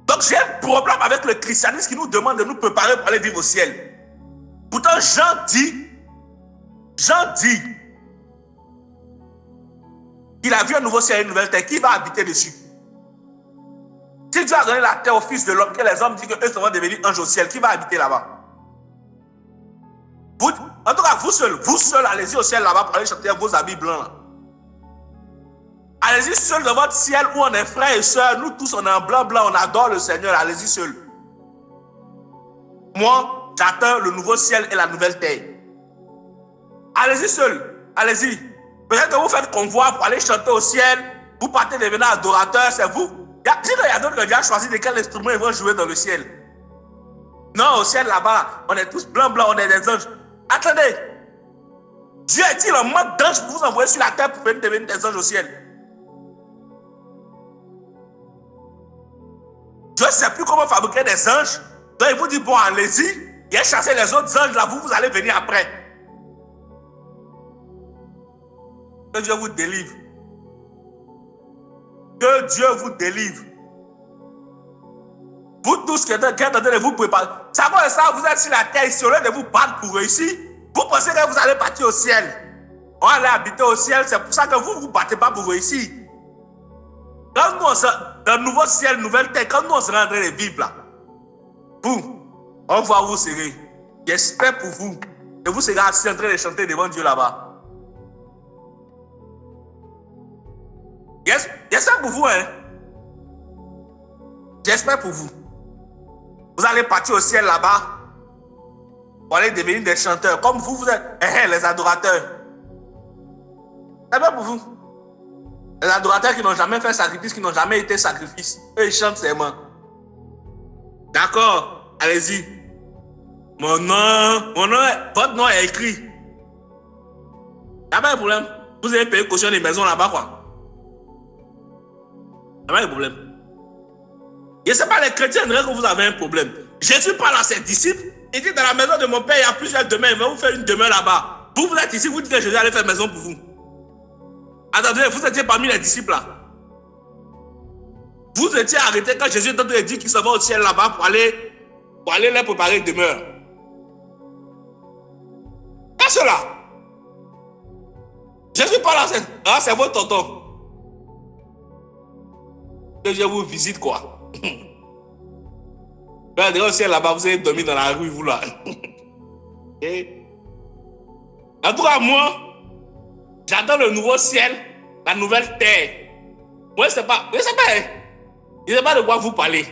Donc j'ai un problème avec le christianisme qui nous demande de nous préparer pour aller vivre au ciel. Pourtant Jean dit qu'il a vu un nouveau ciel et une nouvelle terre. Qui va habiter dessus? Si Dieu a donné la terre au Fils de l'homme, que les hommes disent qu'eux vont devenir anges au ciel, qui va habiter là-bas? En tout cas, vous seul, allez-y au ciel là-bas pour aller chanter vos habits blancs. Allez-y seul dans votre ciel où on est frères et sœurs. Nous tous, on est en blanc, on adore le Seigneur. Allez-y seul. Moi, j'attends le nouveau ciel et la nouvelle terre. Allez-y seul. Allez-y. Peut-être que vous faites convoi pour aller chanter au ciel. Vous partez devenir adorateur, c'est vous. Il y a d'autres qui ont déjà choisi de quel instrument ils vont jouer dans le ciel. Non, au ciel là-bas, on est tous blancs, on est des anges. Attendez. Dieu est-il en manque d'anges pour vous envoyer sur la terre pour venir devenir des anges au ciel? Dieu ne sait plus comment fabriquer des anges. Donc il vous dit, bon, allez-y, il a chassé les autres anges là, vous allez venir après. Que Dieu vous délivre. Que Dieu vous délivre. Vous tous qui êtes en train de vous préparer. Ça va ça, vous êtes sur la terre ici, au lieu de vous battre pour réussir, vous pensez que vous allez partir au ciel. On va aller habiter au ciel, c'est pour ça que vous ne vous battez pas pour réussir. Quand nous, dans le nouveau ciel, nouvelle terre, quand nous, on sera en train de vivre là, boum, on va vous serrer. J'espère pour vous que vous serez assis en train de chanter devant Dieu là-bas. J'espère pour vous, hein. J'espère pour vous. Vous allez partir au ciel là-bas pour aller devenir des chanteurs. Comme vous, vous êtes les adorateurs. J'espère pour vous. Les adorateurs qui n'ont jamais fait sacrifice, qui n'ont jamais été sacrifice. Eux, ils chantent seulement. D'accord, allez-y. Votre nom est écrit. Il n'y a pas de problème. Vous avez payé caution des maisons là-bas, quoi. Il n'y a pas de problème. Et ce n'est pas les chrétiens que vous avez un problème. Jésus parle à ses disciples. Il dit, dans la maison de mon père, il y a plusieurs demeures. Il va vous faire une demeure là-bas. Vous êtes ici, vous dites que Jésus allait faire maison pour vous. Attendez, vous étiez parmi les disciples là. Vous étiez arrêtés quand Jésus était en train de dire qu'il s'en va au ciel là-bas pour aller leur préparer une demeure. Qu'est-ce là? Jésus parle à c'est votre tonton. Que Dieu vous visite quoi. Regardez au ciel là-bas, vous avez dormi dans la rue, vous là. Et, en tout cas, moi, j'attends le nouveau ciel, la nouvelle terre. Moi, je ne sais pas de quoi vous parlez.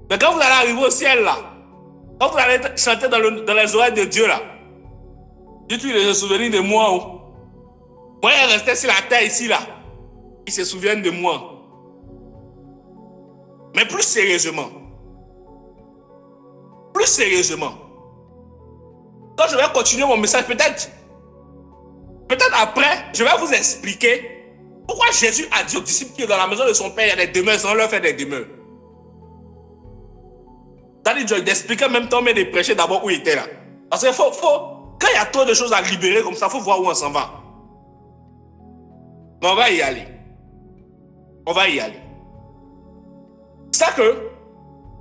Mais quand vous allez arriver au ciel là, quand vous allez chanter dans les oreilles de Dieu là, dites lui de se souvenir de moi. Oh. Moi, il est resté sur la terre ici là. Il se souvient de moi. Mais plus sérieusement, quand je vais continuer mon message, peut-être après, je vais vous expliquer pourquoi Jésus a dit aux disciples que dans la maison de son père, il y a des demeures, sans leur faire des demeures. C'est-à-dire d'expliquer en même temps, mais de prêcher d'abord où il était là. Parce que quand il y a trop de choses à libérer comme ça, il faut voir où on s'en va. Mais on va y aller. C'est ça que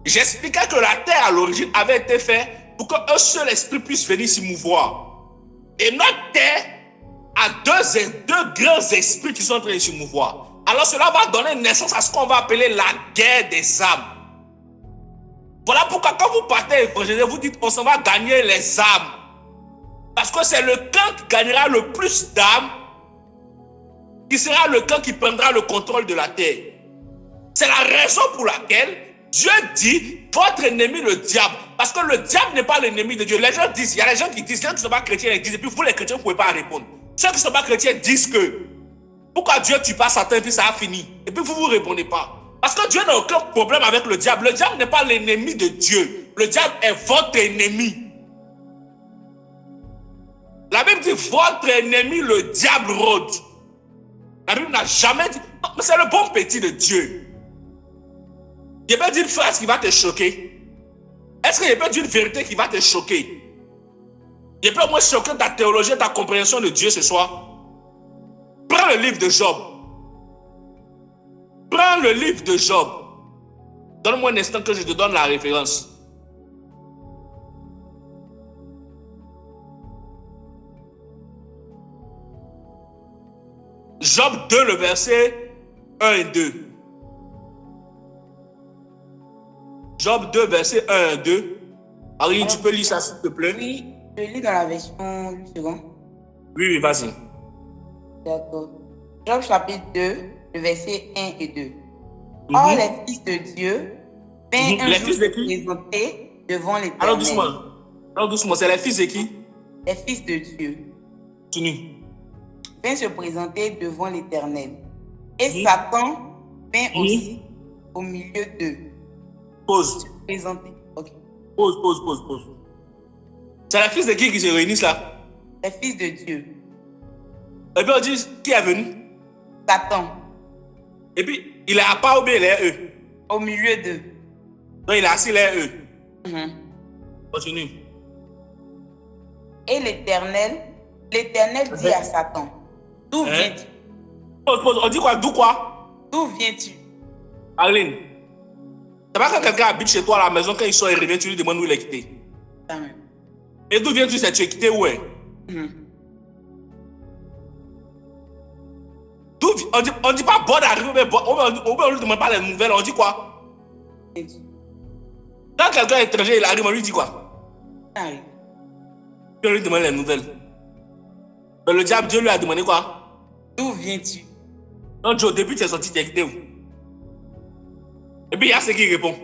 j'expliquais que la terre à l'origine avait été faite pour qu'un seul esprit puisse venir s'y mouvoir. Et notre terre a deux grands esprits qui sont en train de s'y mouvoir. Alors cela va donner naissance à ce qu'on va appeler la guerre des âmes. Voilà pourquoi quand vous partez évangéliser, vous dites on s'en va gagner les âmes. Parce que c'est le camp qui gagnera le plus d'âmes qui sera le camp qui prendra le contrôle de la terre. C'est la raison pour laquelle Dieu dit votre ennemi le diable. Parce que le diable n'est pas l'ennemi de Dieu. Les gens disent, il y a des gens qui disent, les gens qui ne sont pas chrétiens, ils disent, et puis vous les chrétiens, vous ne pouvez pas répondre. Ceux qui ne sont pas chrétiens disent que pourquoi Dieu tue pas Satan et puis ça a fini. Et puis vous ne vous répondez pas. Parce que Dieu n'a aucun problème avec le diable. Le diable n'est pas l'ennemi de Dieu. Le diable est votre ennemi. La Bible dit votre ennemi, le diable rôde. La Bible n'a jamais dit, non, mais c'est le bon petit de Dieu. Il peut dire une phrase qui va te choquer. Est-ce qu'il peut dire une vérité qui va te choquer? Il peut au moins choquer ta théologie, ta compréhension de Dieu ce soir. Prends le livre de Job. Prends le livre de Job. Donne-moi un instant que je te donne la référence. Job 2, le verset 1 et 2. Job 2, verset 1 et 2. Harry, tu peux lire ça s'il te plaît? Oui, je lis dans la version 8 secondes. Oui, vas-y. D'accord. Job chapitre 2, le verset 1 et 2. Or, les fils de Dieu vinrent un jour se présenter devant l'Éternel. Alors doucement, c'est les fils de qui? Les fils de Dieu. Continue. Vint se présenter devant l'Éternel. Et Satan vint aussi au milieu d'eux. Pause. Se présenter. Ok. Pause. C'est les fils de qui se réunissent là? Les fils de Dieu. Et puis on dit, qui est venu? Satan. Et puis, il est à part ou bien il est eux? Au milieu d'eux. Donc il est assis là, eux. Continue. Et l'Éternel dit à Satan, d'où viens-tu? Pause. On dit quoi? D'où quoi? D'où viens-tu? Arline, c'est pas quand quelqu'un habite chez toi à la maison, quand ils sont arrivés, tu lui demandes où il est quitté. Amen. Et d'où viens-tu? C'est tu es quitté où est? On dit pas bon d'arriver, mais bon, on lui demande pas les nouvelles, on dit quoi? Quand quelqu'un est étranger, il arrive, on lui dit quoi? Amen. Puis on lui demande les nouvelles. Mais le diable, Dieu lui a demandé quoi? D'où viens-tu? Non, Dieu, au début, tu es sorti, tu es quitté où? Et puis il y a ce qui répond.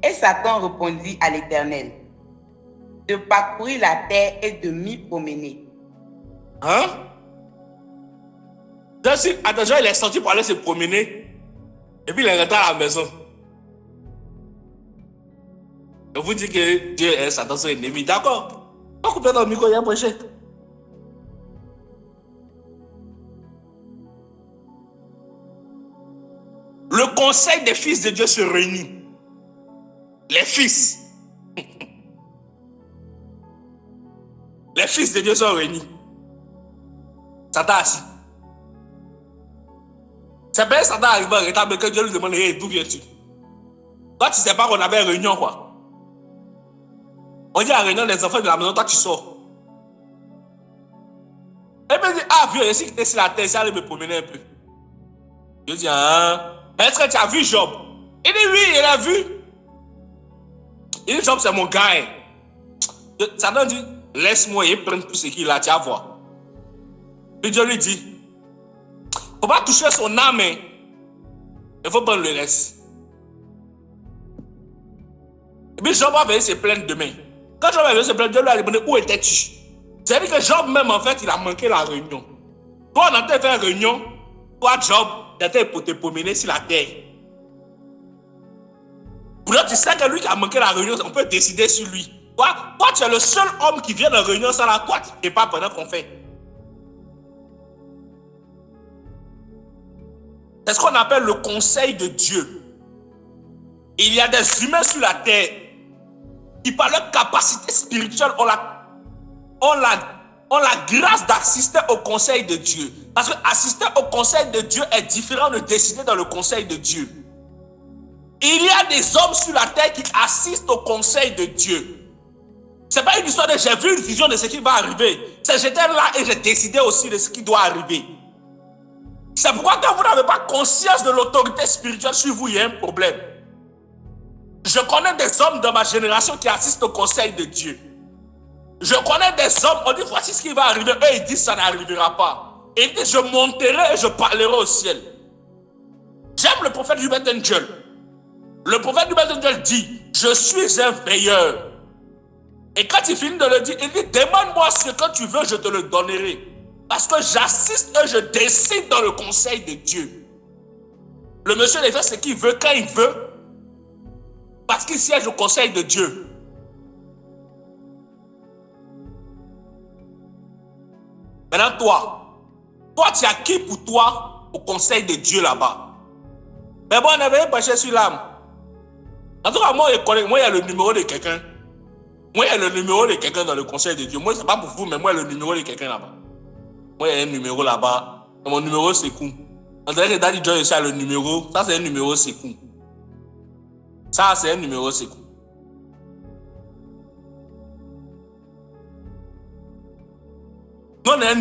Et Satan répondit à l'Éternel, de parcourir la terre et de m'y promener. Hein? Attention, il est sorti pour aller se promener. Et puis il est rentré à la maison. Je vous dis que Dieu est Satan son ennemi. D'accord? On coupe dans le micro, il y a un projet. Le conseil des fils de Dieu se réunit. Les fils. Les fils de Dieu sont réunis. Satan assis. C'est bien Satan arrive à rétablir que Dieu lui demande hey, d'où viens-tu? Toi, tu ne sais pas qu'on avait une réunion, quoi. On dit à la réunion des enfants de la maison, toi, tu sors. Et puis, il dit, ah, vieux, si tu étais sur la terre, ça allait me promener un peu. Je dis, ah, est-ce que tu as vu Job? Il dit, oui, il a vu. Il dit, Job, c'est mon gars. Satan dit, laisse-moi et prendre tout ce qu'il a, tu vas voir. Puis Dieu lui dit, il ne faut pas toucher son âme, mais il faut prendre le reste. Et puis Job va venir se plaindre demain. Quand Job va venir se plaindre, Dieu lui a demandé où étais-tu? C'est-à-dire que Job même, en fait, il a manqué la réunion. Toi, on a fait une réunion. Toi, Job, tu étais pour te promener sur la terre. Pour là, tu sais que lui qui a manqué la réunion, on peut décider sur lui. Toi, tu es le seul homme qui vient de la réunion, ça là, toi, tu ne fais pas pendant qu'on fait. C'est ce qu'on appelle le conseil de Dieu. Il y a des humains sur la terre qui, par leur capacité spirituelle, ont la grâce d'assister au conseil de Dieu. Parce que assister au conseil de Dieu est différent de décider dans le conseil de Dieu. Il y a des hommes sur la terre qui assistent au conseil de Dieu. Ce n'est pas une histoire de j'ai vu une vision de ce qui va arriver. C'est j'étais là et j'ai décidé aussi de ce qui doit arriver. C'est pourquoi quand vous n'avez pas conscience de l'autorité spirituelle sur vous, il y a un problème. Je connais des hommes dans ma génération qui assistent au conseil de Dieu. Je connais des hommes, on dit voici ce qui va arriver. Eux, ils disent ça n'arrivera pas. Et ils disent je monterai et je parlerai au ciel. J'aime le prophète Hubert Angel. Le prophète Hubert Angel dit je suis un veilleur. Et quand il finit de le dire, il dit demande-moi ce que tu veux, je te le donnerai. Parce que j'assiste et je décide dans le conseil de Dieu. Le monsieur fait ce qu'il veut quand il veut. Parce qu'il siège au conseil de Dieu. Maintenant, toi, tu as qui pour toi au conseil de Dieu là-bas? Mais bon, on avait prêché sur l'âme. En tout cas, moi, il y a le numéro de quelqu'un. Moi, il y a le numéro de quelqu'un dans le conseil de Dieu. Moi, ce n'est pas pour vous, mais moi, il y a le numéro de quelqu'un là-bas. Moi, il y a un numéro là-bas. Mon numéro, c'est Kou. On dirait que Daddy Joy aussi a le numéro. Ça, c'est un numéro, c'est Kou. Ça, c'est un numéro, c'est Kou. Nous, on a un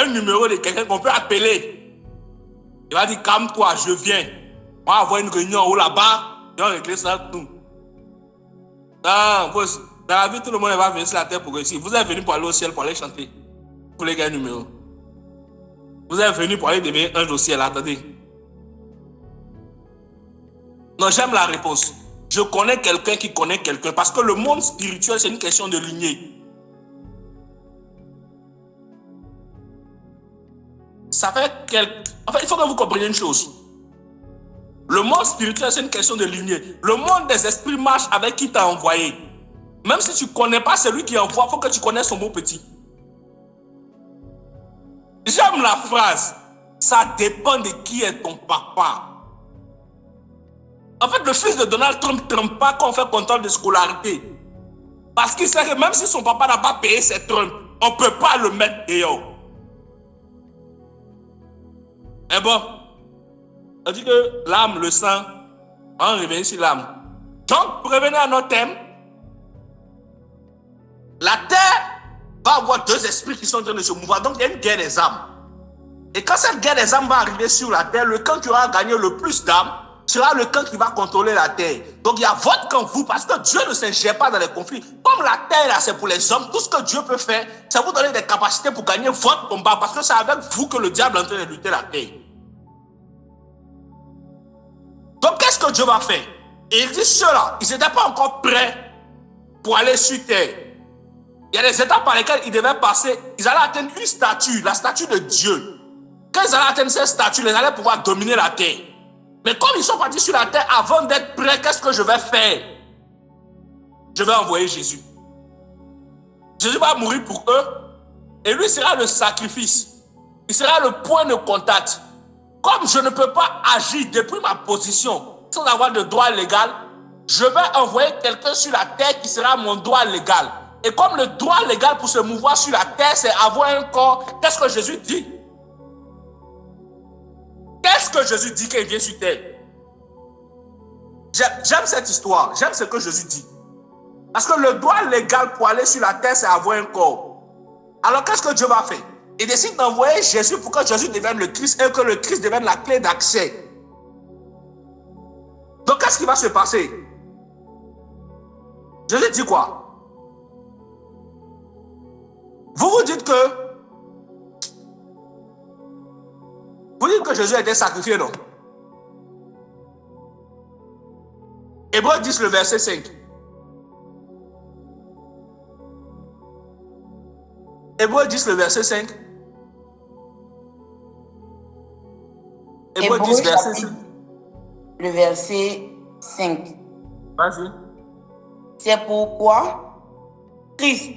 numéro de quelqu'un qu'on peut appeler. Il va dire, calme-toi, je viens. On va avoir une réunion où là-bas, et on règle ça tout. Non, dans la vie, tout le monde va venir sur la terre pour réussir. Vous êtes venu pour aller au ciel, pour aller chanter. Pour les gars, un numéro. Vous êtes venu pour aller devenir un dossier là, attendez. Non, j'aime la réponse. Je connais quelqu'un qui connaît quelqu'un. Parce que le monde spirituel, c'est une question de lignée. Ça fait En fait, il faut que vous compreniez une chose. Le monde spirituel, c'est une question de lignée. Le monde des esprits marche avec qui t'a envoyé. Même si tu ne connais pas celui qui envoie, il faut que tu connaisses son beau petit. J'aime la phrase. Ça dépend de qui est ton papa. En fait, le fils de Donald Trump ne trompe pas quand on fait contrôle de scolarité. Parce qu'il sait que même si son papa n'a pas payé ses Trump, on ne peut pas le mettre dehors. Et bon, on dit que l'âme, le sang, on revient sur l'âme. Donc, pour revenir à notre thème, la terre va avoir deux esprits qui sont en train de se mouvoir. Donc, il y a une guerre des âmes. Et quand cette guerre des âmes va arriver sur la terre, le camp qui aura gagné le plus d'âmes sera le camp qui va contrôler la terre. Donc, il y a votre camp, vous, parce que Dieu ne s'ingère pas dans les conflits. Comme la terre, là, c'est pour les hommes, tout ce que Dieu peut faire, c'est vous donner des capacités pour gagner votre combat, parce que c'est avec vous que le diable est en train de lutter la terre. Donc, qu'est-ce que Dieu va faire? Et il dit ceux-là, ils n'étaient pas encore prêts pour aller sur terre. Il y a des étapes par lesquelles ils devaient passer. Ils allaient atteindre une statue, la statue de Dieu. Quand ils allaient atteindre cette statue, ils allaient pouvoir dominer la terre. Mais comme ils sont partis sur la terre avant d'être prêts, qu'est-ce que je vais faire? Je vais envoyer Jésus. Jésus va mourir pour eux et lui sera le sacrifice. Il sera le point de contact. Comme je ne peux pas agir depuis ma position sans avoir de droit légal, je vais envoyer quelqu'un sur la terre qui sera mon droit légal. Et comme le droit légal pour se mouvoir sur la terre, c'est avoir un corps, qu'est-ce que Jésus dit? Qu'est-ce que Jésus dit quand il vient sur terre? J'aime cette histoire, j'aime ce que Jésus dit. Parce que le droit légal pour aller sur la terre, c'est avoir un corps. Alors qu'est-ce que Dieu va faire? Il décide d'envoyer Jésus pour que Jésus devienne le Christ et que le Christ devienne la clé d'accès. Donc qu'est-ce qui va se passer? Jésus dit quoi? Vous dites que Jésus a été sacrifié, non? Hébreux 10, le verset 5. Hébreux 10, le verset 5. Hébreux 10, verset 5. Le verset 5. Vas-y. C'est pourquoi Christ,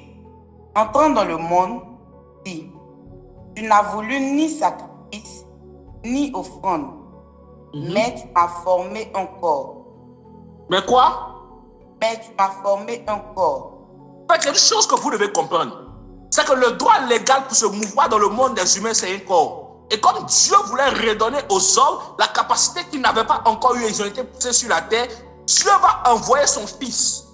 entrant dans le monde, dit: tu n'as voulu ni sacrifice, ni offrande, mais tu m'as formé un corps. Mais quoi? Mais tu m'as formé un corps. En fait, il y a une chose que vous devez comprendre. C'est que le droit légal pour se mouvoir dans le monde des humains, c'est un corps. Et comme Dieu voulait redonner aux hommes la capacité qu'ils n'avaient pas encore eu, ils ont été poussés sur la terre, Dieu va envoyer son fils.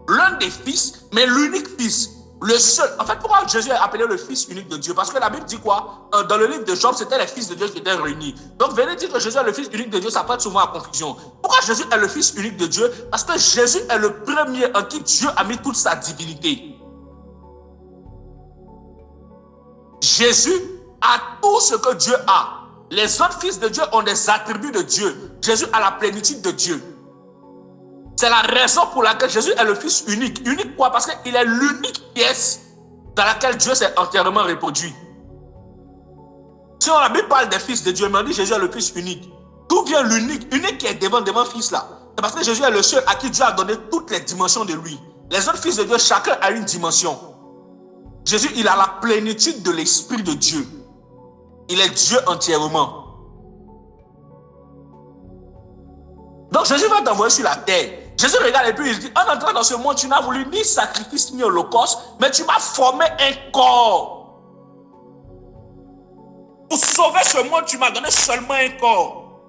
L'un des fils, mais l'unique fils. Le seul. En fait, pourquoi Jésus est appelé le fils unique de Dieu? Parce que la Bible dit quoi? Dans le livre de Job, c'était les fils de Dieu qui étaient réunis. Donc, venez dire que Jésus est le fils unique de Dieu, ça prête souvent à confusion. Pourquoi Jésus est le fils unique de Dieu? Parce que Jésus est le premier en qui Dieu a mis toute sa divinité. Jésus a tout ce que Dieu a. Les autres fils de Dieu ont des attributs de Dieu. Jésus a la plénitude de Dieu. C'est la raison pour laquelle Jésus est le fils unique. Unique quoi? Parce qu'il est l'unique pièce dans laquelle Dieu s'est entièrement reproduit. Si la Bible parle des fils de Dieu, mais on dit Jésus est le fils unique. D'où vient l'unique? Unique qui est devant fils là. C'est parce que Jésus est le seul à qui Dieu a donné toutes les dimensions de lui. Les autres fils de Dieu, chacun a une dimension. Jésus, il a la plénitude de l'Esprit de Dieu. Il est Dieu entièrement. Donc Jésus va t'envoyer sur la terre. Jésus regarde et puis il dit, en entrant dans ce monde, tu n'as voulu ni sacrifice ni holocauste, mais tu m'as formé un corps. Pour sauver ce monde, tu m'as donné seulement un corps.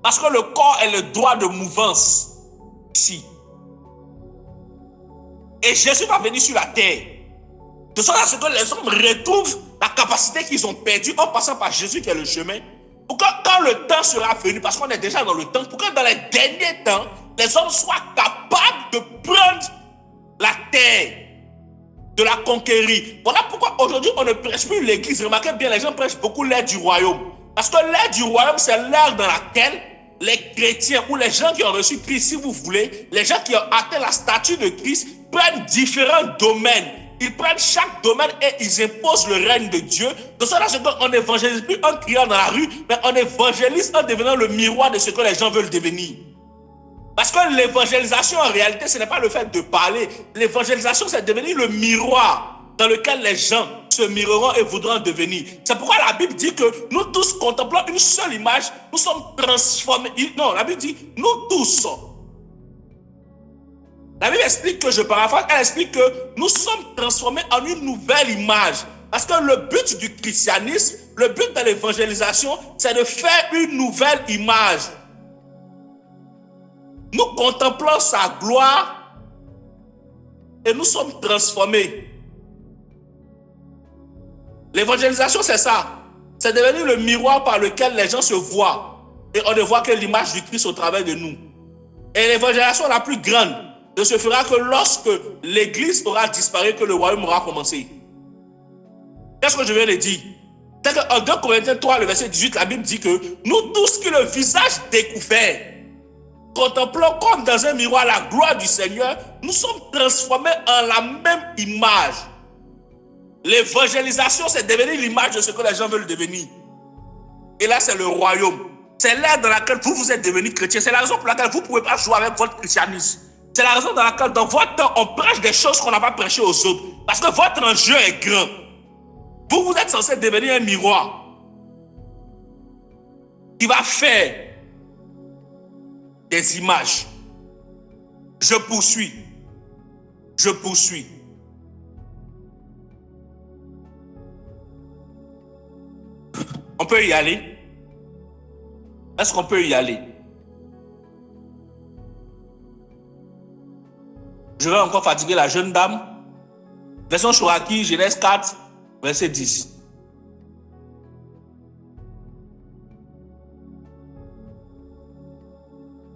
Parce que le corps est le droit de mouvance ici. Et Jésus va venir sur la terre. De sorte à ce que les hommes retrouvent la capacité qu'ils ont perdue en passant par Jésus qui est le chemin. Pour que quand le temps sera venu, parce qu'on est déjà dans le temps, pour que dans les derniers temps, les hommes soient capables de prendre la terre de la conquérir. Voilà pourquoi aujourd'hui on ne prêche plus l'église. Remarquez bien, les gens prêchent beaucoup l'ère du royaume. Parce que l'ère du royaume, c'est l'ère dans laquelle les chrétiens ou les gens qui ont reçu Christ, si vous voulez, les gens qui ont atteint la statue de Christ, prennent différents domaines. Ils prennent chaque domaine et ils imposent le règne de Dieu. De sorte qu'on n'évangélise plus en criant dans la rue, mais on évangélise en devenant le miroir de ce que les gens veulent devenir. Parce que l'évangélisation, en réalité, ce n'est pas le fait de parler. L'évangélisation, c'est devenir le miroir dans lequel les gens se mireront et voudront devenir. C'est pourquoi la Bible dit que nous tous contemplant une seule image, nous sommes transformés. Non, la Bible dit, nous tous. La Bible explique que, je paraphrase, elle explique que nous sommes transformés en une nouvelle image. Parce que le but du christianisme, le but de l'évangélisation, c'est de faire une nouvelle image. Nous contemplons sa gloire et nous sommes transformés. L'évangélisation, c'est ça. C'est devenir le miroir par lequel les gens se voient. Et on ne voit que l'image du Christ au travers de nous. Et l'évangélisation la plus grande ne se fera que lorsque l'église aura disparu, que le royaume aura commencé. Qu'est-ce que je viens de dire? C'est qu'en 2 Corinthiens 3, le verset 18, la Bible dit que nous tous qui le visage découvert, contemplons comme dans un miroir la gloire du Seigneur, nous sommes transformés en la même image. L'évangélisation, c'est devenir l'image de ce que les gens veulent devenir. Et là, c'est le royaume. C'est l'ère dans laquelle vous êtes devenus chrétiens. C'est la raison pour laquelle vous ne pouvez pas jouer avec votre christianisme. C'est la raison dans laquelle, dans votre temps, on prêche des choses qu'on n'a pas prêchées aux autres. Parce que votre enjeu est grand. Vous êtes censé devenir un miroir qui va faire des images. Je poursuis. Je poursuis. On peut y aller? Est-ce qu'on peut y aller? Je vais encore fatiguer la jeune dame. Version Chouraki, Genèse 4, verset 10.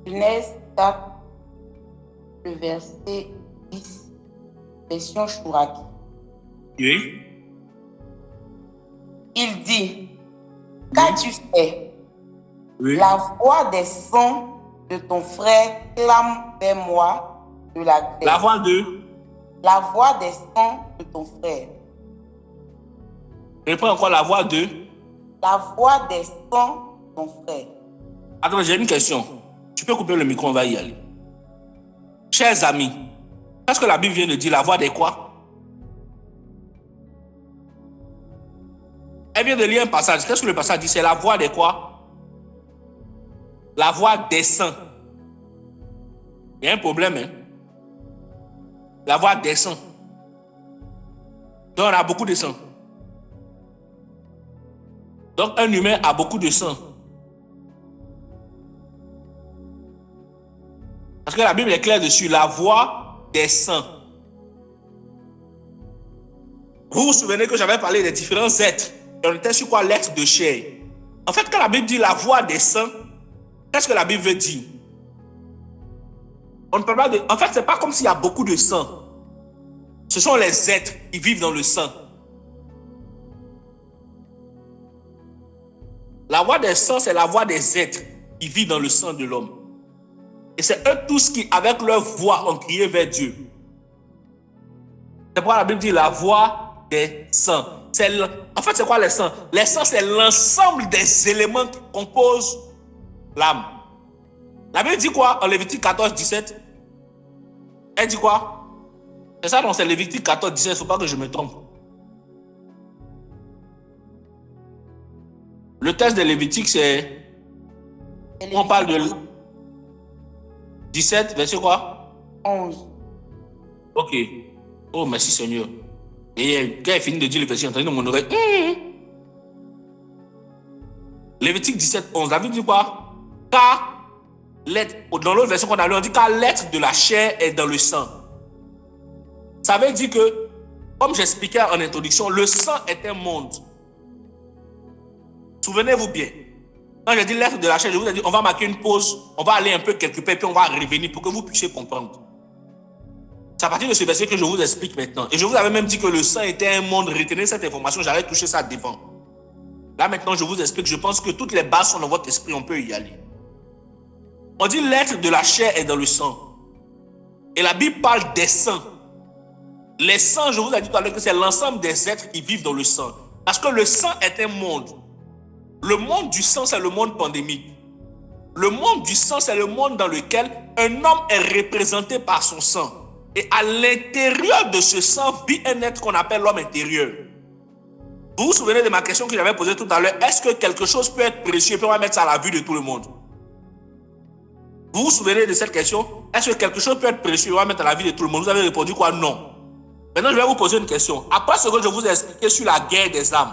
Genèse 4, le verset 10, version Chouraki. Oui. Il dit, qu'as-tu fait? Oui. La voix des sons de ton frère clame vers moi de la terre. La voix de? La voix des sons de ton frère. Reprends encore la voix de? La voix des sons de ton frère. Attends, j'ai une question. Tu peux couper le micro, on va y aller. Chers amis, qu'est-ce que la Bible vient de dire? La voix des quoi? Elle vient de lire un passage. Qu'est-ce que le passage dit? C'est la voix des quoi? La voix des saints. Il y a un problème, hein? La voix des saints. Donc, on a beaucoup de saints. Donc, un humain a beaucoup de saints. Parce que la Bible est claire dessus. La voix des saints. Vous vous souvenez que j'avais parlé des différents êtres. Et on était sur quoi? L'être de chair. En fait, quand la Bible dit la voix des saints, qu'est-ce que la Bible veut dire? On ne parle pas de... En fait, ce n'est pas comme s'il y a beaucoup de sang. Ce sont les êtres qui vivent dans le sang. La voix des saints, c'est la voix des êtres qui vivent dans le sang de l'homme. Et c'est eux tous qui, avec leur voix, ont crié vers Dieu. C'est pourquoi la Bible dit la voix des saints. En fait, c'est quoi les saints? Les saints, c'est l'ensemble des éléments qui composent l'âme. La Bible dit quoi en Lévitique 14, 17? Elle dit quoi? C'est ça, non, c'est Lévitique 14, 17. Il ne faut pas que je me trompe. Le texte de Lévitique, c'est... On parle de... 17, verset quoi? 11. Ok. Oh, merci Seigneur. Et quand il finit de dire le verset, j'ai entendu dans mon oreille. Lévitique 17, 11. La Bible dit quoi? Car dans l'autre version qu'on a lu, on dit car l'être de la chair est dans le sang. Ça veut dire que, comme j'expliquais en introduction, le sang est un monde. Souvenez-vous bien. Quand je dis l'être de la chair, je vous ai dit, on va marquer une pause, on va aller un peu quelque part, puis on va revenir pour que vous puissiez comprendre. C'est à partir de ce verset que je vous explique maintenant. Et je vous avais même dit que le sang était un monde. Retenez cette information, j'allais toucher ça devant. Là maintenant, je vous explique. Je pense que toutes les bases sont dans votre esprit, on peut y aller. On dit l'être de la chair est dans le sang. Et la Bible parle des sangs. Les sangs, je vous ai dit tout à l'heure que c'est l'ensemble des êtres qui vivent dans le sang. Parce que le sang est un monde. Le monde du sang, c'est le monde pandémique. Le monde du sang, c'est le monde dans lequel un homme est représenté par son sang. Et à l'intérieur de ce sang vit un être qu'on appelle l'homme intérieur. Vous vous souvenez de ma question que j'avais posée tout à l'heure? Est-ce que quelque chose peut être précieux et puis on va mettre ça à la vue de tout le monde? Vous vous souvenez de cette question? Est-ce que quelque chose peut être précieux et on va mettre à la vue de tout le monde? Vous avez répondu quoi? Non. Maintenant, je vais vous poser une question. Après ce que je vous ai expliqué sur la guerre des âmes,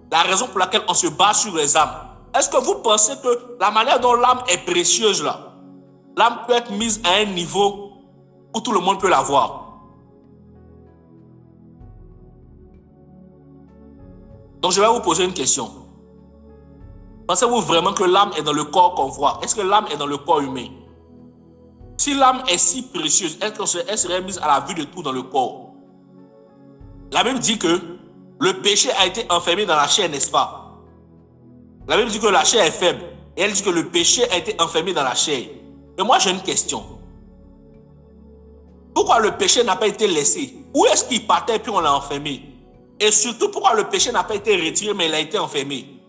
la raison pour laquelle on se bat sur les âmes, est-ce que vous pensez que la manière dont l'âme est précieuse là, l'âme peut être mise à un niveau où tout le monde peut la voir? Donc je vais vous poser une question. Pensez-vous vraiment que l'âme est dans le corps qu'on voit? Est-ce que l'âme est dans le corps humain? Si l'âme est si précieuse, est-ce qu'elle serait mise à la vue de tout dans le corps? La Bible dit que le péché a été enfermé dans la chair, n'est-ce pas? La Bible dit que la chair est faible. Et elle dit que le péché a été enfermé dans la chair. Mais moi, j'ai une question. Pourquoi le péché n'a pas été laissé? Où est-ce qu'il partait et puis on l'a enfermé? Et surtout, pourquoi le péché n'a pas été retiré mais il a été enfermé?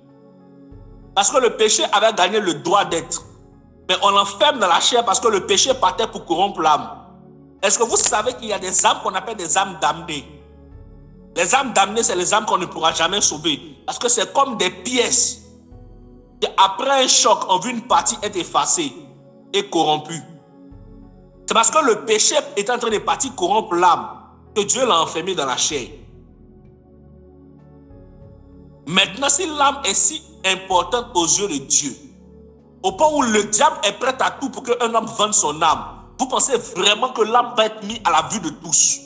Parce que le péché avait gagné le droit d'être. Mais on l'enferme dans la chair parce que le péché partait pour corrompre l'âme. Est-ce que vous savez qu'il y a des âmes qu'on appelle des âmes damnées? Les âmes damnées, c'est les âmes qu'on ne pourra jamais sauver. Parce que c'est comme des pièces qui, après un choc, ont vu une partie être effacée et corrompue. C'est parce que le péché est en train de partir corrompre l'âme que Dieu l'a enfermé dans la chair. Maintenant, si l'âme est si importante aux yeux de Dieu, au point où le diable est prêt à tout pour qu'un homme vende son âme, vous pensez vraiment que l'âme va être mise à la vue de tous?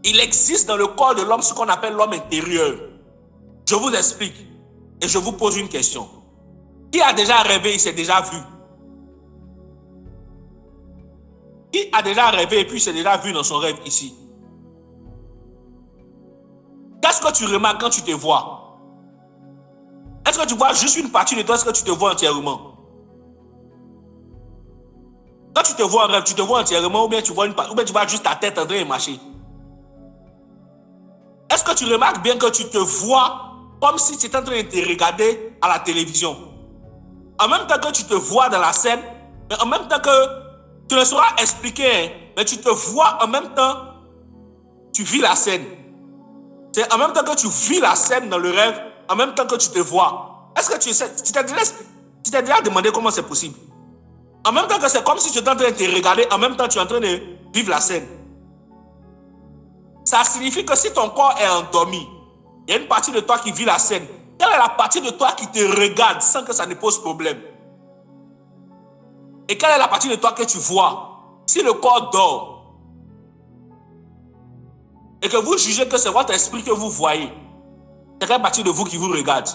Il existe dans le corps de l'homme ce qu'on appelle l'homme intérieur. Je vous explique et je vous pose une question. Qui a déjà rêvé, il s'est déjà vu? Qui a déjà rêvé et puis il s'est déjà vu dans son rêve ici? Qu'est-ce que tu remarques quand tu te vois? Est-ce que tu vois juste une partie de toi? Est-ce que tu te vois entièrement? Quand tu te vois en rêve, tu te vois entièrement ou bien tu vois une partie, ou bien tu vois juste ta tête en train de marcher? Est-ce que tu remarques bien que tu te vois comme si tu étais en train de te regarder à la télévision? En même temps que tu te vois dans la scène, mais en même temps que tu ne sauras expliquer, mais tu te vois en même temps, tu vis la scène. C'est en même temps que tu vis la scène dans le rêve, en même temps que tu te vois. Est-ce que tu t'es déjà demandé comment c'est possible? En même temps que c'est comme si tu étais en train de te regarder, en même temps tu es en train de vivre la scène. Ça signifie que si ton corps est endormi, il y a une partie de toi qui vit la scène. Quelle est la partie de toi qui te regarde sans que ça ne pose problème? Et quelle est la partie de toi que tu vois? Si le corps dort et que vous jugez que c'est votre esprit que vous voyez, c'est quelle partie de vous qui vous regarde?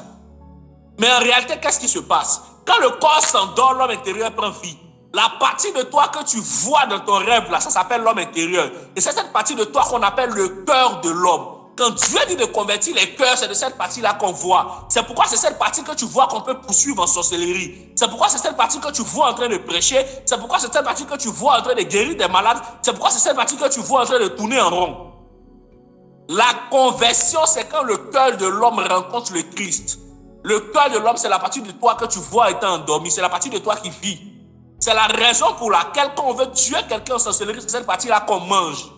Mais en réalité, qu'est-ce qui se passe? Quand le corps s'endort, l'homme intérieur prend vie. La partie de toi que tu vois dans ton rêve, là, ça s'appelle l'homme intérieur. Et c'est cette partie de toi qu'on appelle le cœur de l'homme. Quand Dieu dit de convertir les cœurs, c'est de cette partie-là qu'on voit. C'est pourquoi c'est cette partie que tu vois qu'on peut poursuivre en sorcellerie. C'est pourquoi c'est cette partie que tu vois en train de prêcher. C'est pourquoi c'est cette partie que tu vois en train de guérir des malades. C'est pourquoi c'est cette partie que tu vois en train de tourner en rond. La conversion, c'est quand le cœur de l'homme rencontre le Christ. Le cœur de l'homme, c'est la partie de toi que tu vois étant endormi. C'est la partie de toi qui vit. C'est la raison pour laquelle quand on veut tuer quelqu'un en sorcellerie, c'est cette partie-là qu'on mange.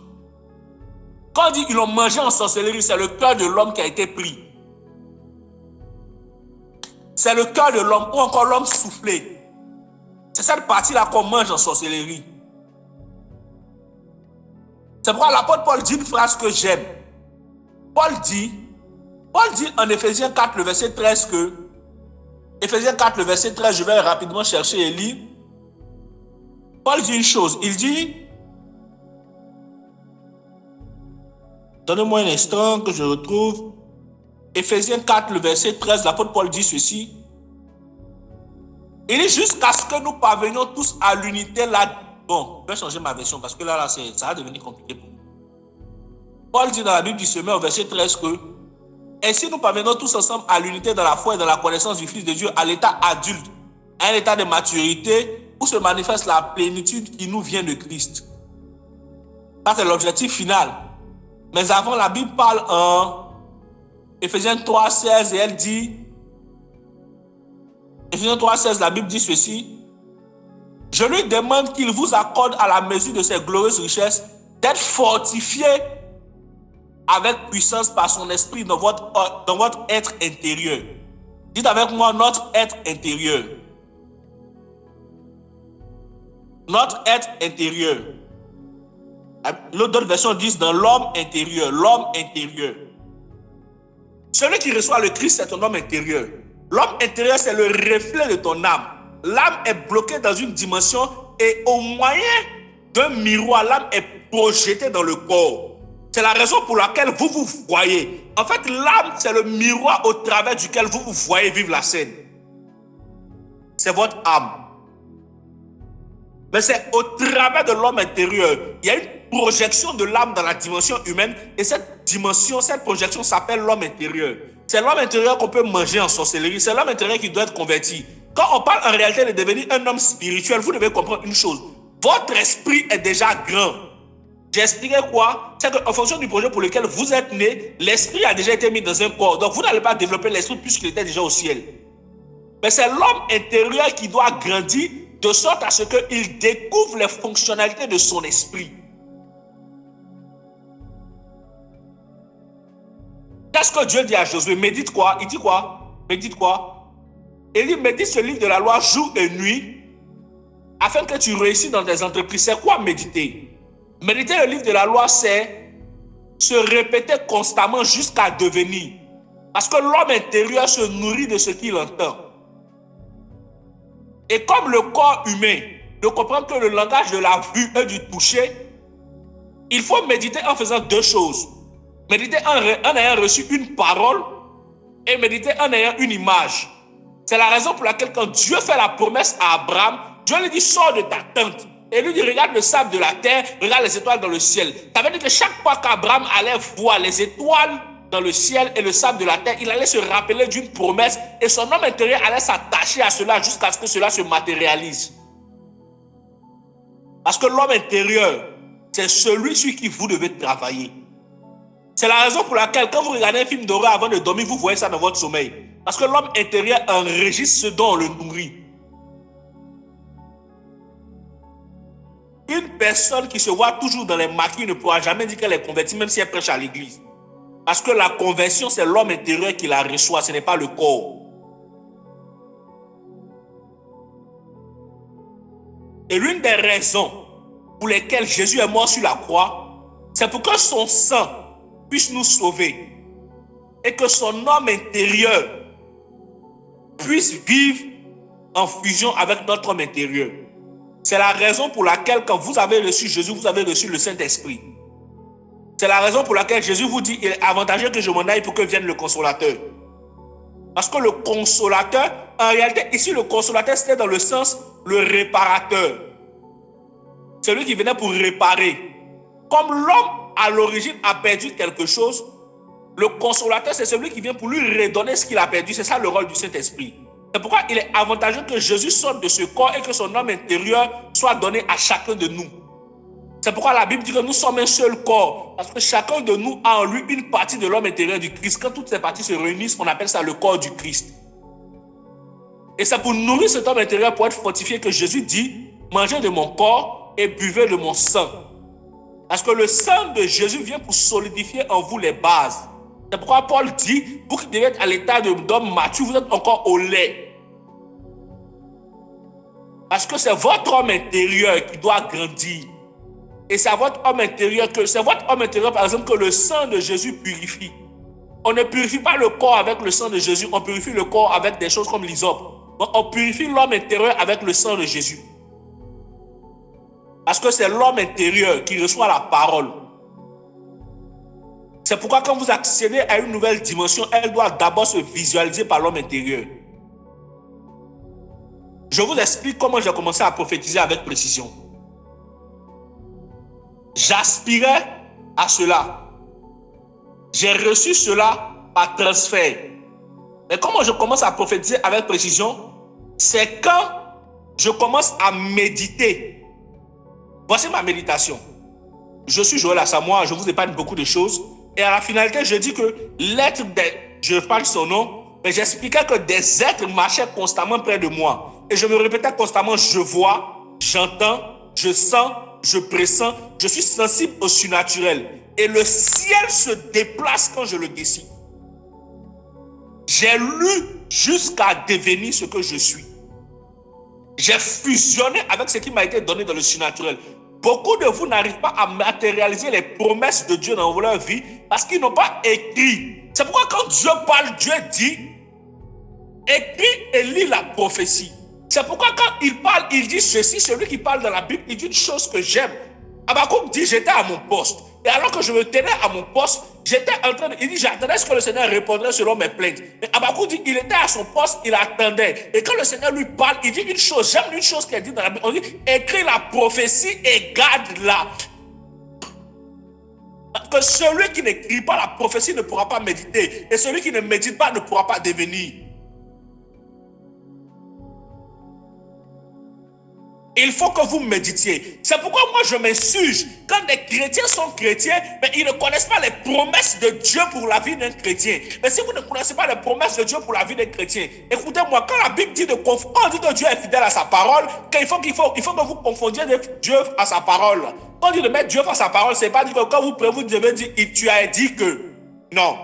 Quand on dit qu'ils l'ont mangé en sorcellerie, c'est le cœur de l'homme qui a été pris. C'est le cœur de l'homme ou encore l'homme soufflé. C'est cette partie-là qu'on mange en sorcellerie. C'est pourquoi l'apôtre Paul dit une phrase que j'aime. Paul dit en Éphésiens 4, le verset 13 que... Éphésiens 4, le verset 13, je vais rapidement chercher et lire. Paul dit une chose, il dit... Donnez-moi un instant que je retrouve. Éphésiens 4, le verset 13, l'apôtre Paul dit ceci. Il dit jusqu'à ce que nous parvenions tous à l'unité Bon, je vais changer ma version parce que là ça va devenir compliqué pour moi. Paul dit dans la Bible du Semeur au verset 13 que ainsi nous parvenons tous ensemble à l'unité dans la foi et dans la connaissance du Fils de Dieu, à l'état adulte, à un état de maturité où se manifeste la plénitude qui nous vient de Christ. Ça, c'est l'objectif final. Mais avant, la Bible parle en Éphésiens 3, 16 et elle dit, Éphésiens 3, 16, la Bible dit ceci, je lui demande qu'il vous accorde à la mesure de ses glorieuses richesses d'être fortifié avec puissance par son esprit dans votre être intérieur. Dites avec moi, notre être intérieur. Notre être intérieur. L'autre version dit dans l'homme intérieur. L'homme intérieur. Celui qui reçoit le Christ, c'est ton homme intérieur. L'homme intérieur, c'est le reflet de ton âme. L'âme est bloquée dans une dimension et au moyen d'un miroir, l'âme est projetée dans le corps. C'est la raison pour laquelle vous vous voyez. En fait, l'âme, c'est le miroir au travers duquel vous vous voyez vivre la scène. C'est votre âme. Mais c'est au travers de l'homme intérieur. Il y a une projection de l'âme dans la dimension humaine et cette dimension, cette projection s'appelle l'homme intérieur. C'est l'homme intérieur qu'on peut manger en sorcellerie. C'est l'homme intérieur qui doit être converti. Quand on parle en réalité de devenir un homme spirituel, vous devez comprendre une chose. Votre esprit est déjà grand. J'ai expliqué quoi? C'est qu'en fonction du projet pour lequel vous êtes né, l'esprit a déjà été mis dans un corps. Donc vous n'allez pas développer l'esprit puisqu'il était déjà au ciel. Mais c'est l'homme intérieur qui doit grandir de sorte à ce qu'il découvre les fonctionnalités de son esprit. Qu'est-ce que Dieu dit à Josué? Médite quoi? Il dit quoi? Médite quoi? Il dit médite ce livre de la loi jour et nuit afin que tu réussisses dans tes entreprises. C'est quoi méditer? Méditer le livre de la loi, c'est se répéter constamment jusqu'à devenir. Parce que l'homme intérieur se nourrit de ce qu'il entend. Et comme le corps humain ne comprend que le langage de la vue et du toucher, il faut méditer en faisant deux choses. Méditer en ayant reçu une parole et méditer en ayant une image. C'est la raison pour laquelle quand Dieu fait la promesse à Abraham, Dieu lui dit sors de ta tente. Et lui dit regarde le sable de la terre, regarde les étoiles dans le ciel. Ça veut dire que chaque fois qu'Abraham allait voir les étoiles dans le ciel et le sable de la terre, il allait se rappeler d'une promesse et son homme intérieur allait s'attacher à cela jusqu'à ce que cela se matérialise. Parce que l'homme intérieur, c'est celui sur qui vous devez travailler. C'est la raison pour laquelle quand vous regardez un film d'horreur avant de dormir, vous voyez ça dans votre sommeil. Parce que l'homme intérieur enregistre ce dont on le nourrit. Une personne qui se voit toujours dans les maquis ne pourra jamais dire qu'elle est convertie, même si elle prêche à l'église. Parce que la conversion, c'est l'homme intérieur qui la reçoit, ce n'est pas le corps. Et l'une des raisons pour lesquelles Jésus est mort sur la croix, c'est pour que son sang puisse nous sauver et que son homme intérieur puisse vivre en fusion avec notre homme intérieur. C'est la raison pour laquelle quand vous avez reçu Jésus, vous avez reçu le Saint-Esprit. C'est la raison pour laquelle Jésus vous dit il est avantageux que je m'en aille pour que vienne le consolateur. Parce que le consolateur, en réalité, ici le consolateur c'était dans le sens le réparateur. C'est lui qui venait pour réparer. Comme l'homme à l'origine a perdu quelque chose, le consolateur c'est celui qui vient pour lui redonner ce qu'il a perdu. C'est ça le rôle du Saint-Esprit. C'est pourquoi il est avantageux que Jésus sorte de ce corps et que son homme intérieur soit donné à chacun de nous. C'est pourquoi la Bible dit que nous sommes un seul corps. Parce que chacun de nous a en lui une partie de l'homme intérieur du Christ. Quand toutes ces parties se réunissent, on appelle ça le corps du Christ. Et c'est pour nourrir cet homme intérieur, pour être fortifié, que Jésus dit, mangez de mon corps et buvez de mon sang. Parce que le sang de Jésus vient pour solidifier en vous les bases. C'est pourquoi Paul dit, vous qui devez être à l'état d'homme mature, vous êtes encore au lait. Parce que c'est votre homme intérieur qui doit grandir. Et c'est votre homme intérieur par exemple, que le sang de Jésus purifie. On ne purifie pas le corps avec le sang de Jésus, on purifie le corps avec des choses comme l'hysope. Donc on purifie l'homme intérieur avec le sang de Jésus. Parce que c'est l'homme intérieur qui reçoit la parole. C'est pourquoi quand vous accédez à une nouvelle dimension, elle doit d'abord se visualiser par l'homme intérieur. Je vous explique comment j'ai commencé à prophétiser avec précision. J'aspirais à cela. J'ai reçu cela par transfert. Mais comment je commence à prophétiser avec précision? C'est quand je commence à méditer. Voici ma méditation. Je suis Joël Asamoah, je vous épargne beaucoup de choses. Et à la finalité, je dis que l'être je parle son nom, mais j'expliquais que des êtres marchaient constamment près de moi. Et je me répétais constamment, je vois, j'entends, je sens, je pressens, je suis sensible au surnaturel. Et le ciel se déplace quand je le décide. J'ai lu jusqu'à devenir ce que je suis. J'ai fusionné avec ce qui m'a été donné dans le surnaturel. Beaucoup de vous n'arrivent pas à matérialiser les promesses de Dieu dans leur vie parce qu'ils n'ont pas écrit. C'est pourquoi quand Dieu parle, Dieu dit, écris et lis la prophétie. C'est pourquoi quand il parle, il dit ceci, celui qui parle dans la Bible, il dit une chose que j'aime. Habakkuk dit, j'étais à mon poste. Et alors que je me tenais à mon poste, j'étais en train de... Il dit, j'attendais ce que le Seigneur répondrait selon mes plaintes. Mais Habakkuk dit, il était à son poste, il attendait. Et quand le Seigneur lui parle, il dit une chose. J'aime une chose qu'il a dit dans la Bible. On dit, écris la prophétie et garde-la. Que celui qui n'écrit pas la prophétie ne pourra pas méditer. Et celui qui ne médite pas ne pourra pas devenir. Il faut que vous méditiez. C'est pourquoi moi je m'insurge. Quand des chrétiens sont chrétiens, mais ils ne connaissent pas les promesses de Dieu pour la vie d'un chrétien. Mais si vous ne connaissez pas les promesses de Dieu pour la vie d'un chrétien, écoutez-moi, quand la Bible dit quand on dit que Dieu est fidèle à sa parole, il faut que vous confondiez Dieu à sa parole. Quand on dit de mettre Dieu à sa parole, c'est pas dire que quand vous prenez, vous devez dire tu as dit que. Non.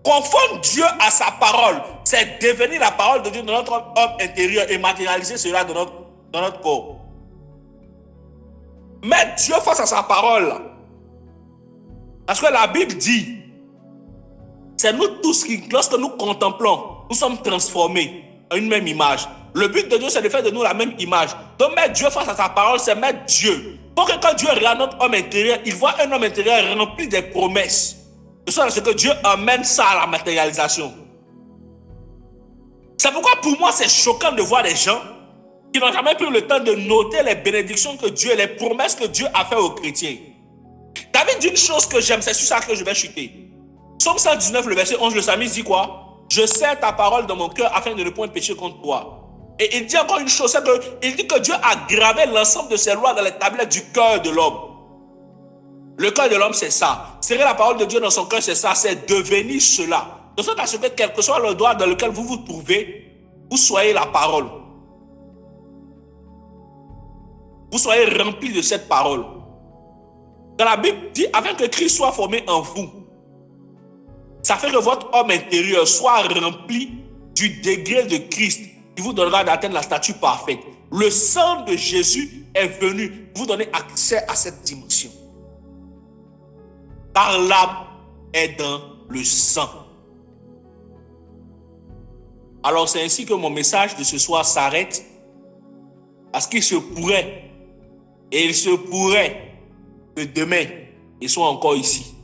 Confondre Dieu à sa parole, c'est devenir la parole de Dieu dans notre homme intérieur et matérialiser cela dans notre corps. Mettre Dieu face à sa parole. Parce que la Bible dit, c'est nous tous qui, lorsque nous contemplons, nous sommes transformés en une même image. Le but de Dieu, c'est de faire de nous la même image. Donc mettre Dieu face à sa parole, c'est mettre Dieu. Pour que quand Dieu regarde notre homme intérieur, il voit un homme intérieur rempli des promesses. De sorte que Dieu amène ça à la matérialisation. C'est pourquoi pour moi, c'est choquant de voir des gens qui n'ont jamais pris le temps de noter les bénédictions que Dieu, les promesses que Dieu a fait aux chrétiens. David dit une chose que j'aime, c'est sur ça que je vais chuter. Psaume 119, le verset 11, le psalmiste dit quoi? Je serre ta parole dans mon cœur afin de ne point pécher contre toi. Et il dit encore une chose, c'est qu'il dit que Dieu a gravé l'ensemble de ses lois dans les tablettes du cœur de l'homme. Le cœur de l'homme, c'est ça. Serrer la parole de Dieu dans son cœur, c'est ça, c'est devenir cela. De sorte à ce que quel que soit le droit dans lequel vous vous trouvez, vous soyez la parole. Vous soyez remplis de cette parole. Dans la Bible dit, afin que Christ soit formé en vous. Ça fait que votre homme intérieur soit rempli du degré de Christ qui vous donnera d'atteindre la statue parfaite. Le sang de Jésus est venu vous donner accès à cette dimension. Car l'âme est dans le sang. Alors c'est ainsi que mon message de ce soir s'arrête. Parce qu'il se pourrait, et il se pourrait que demain, ils soient encore ici.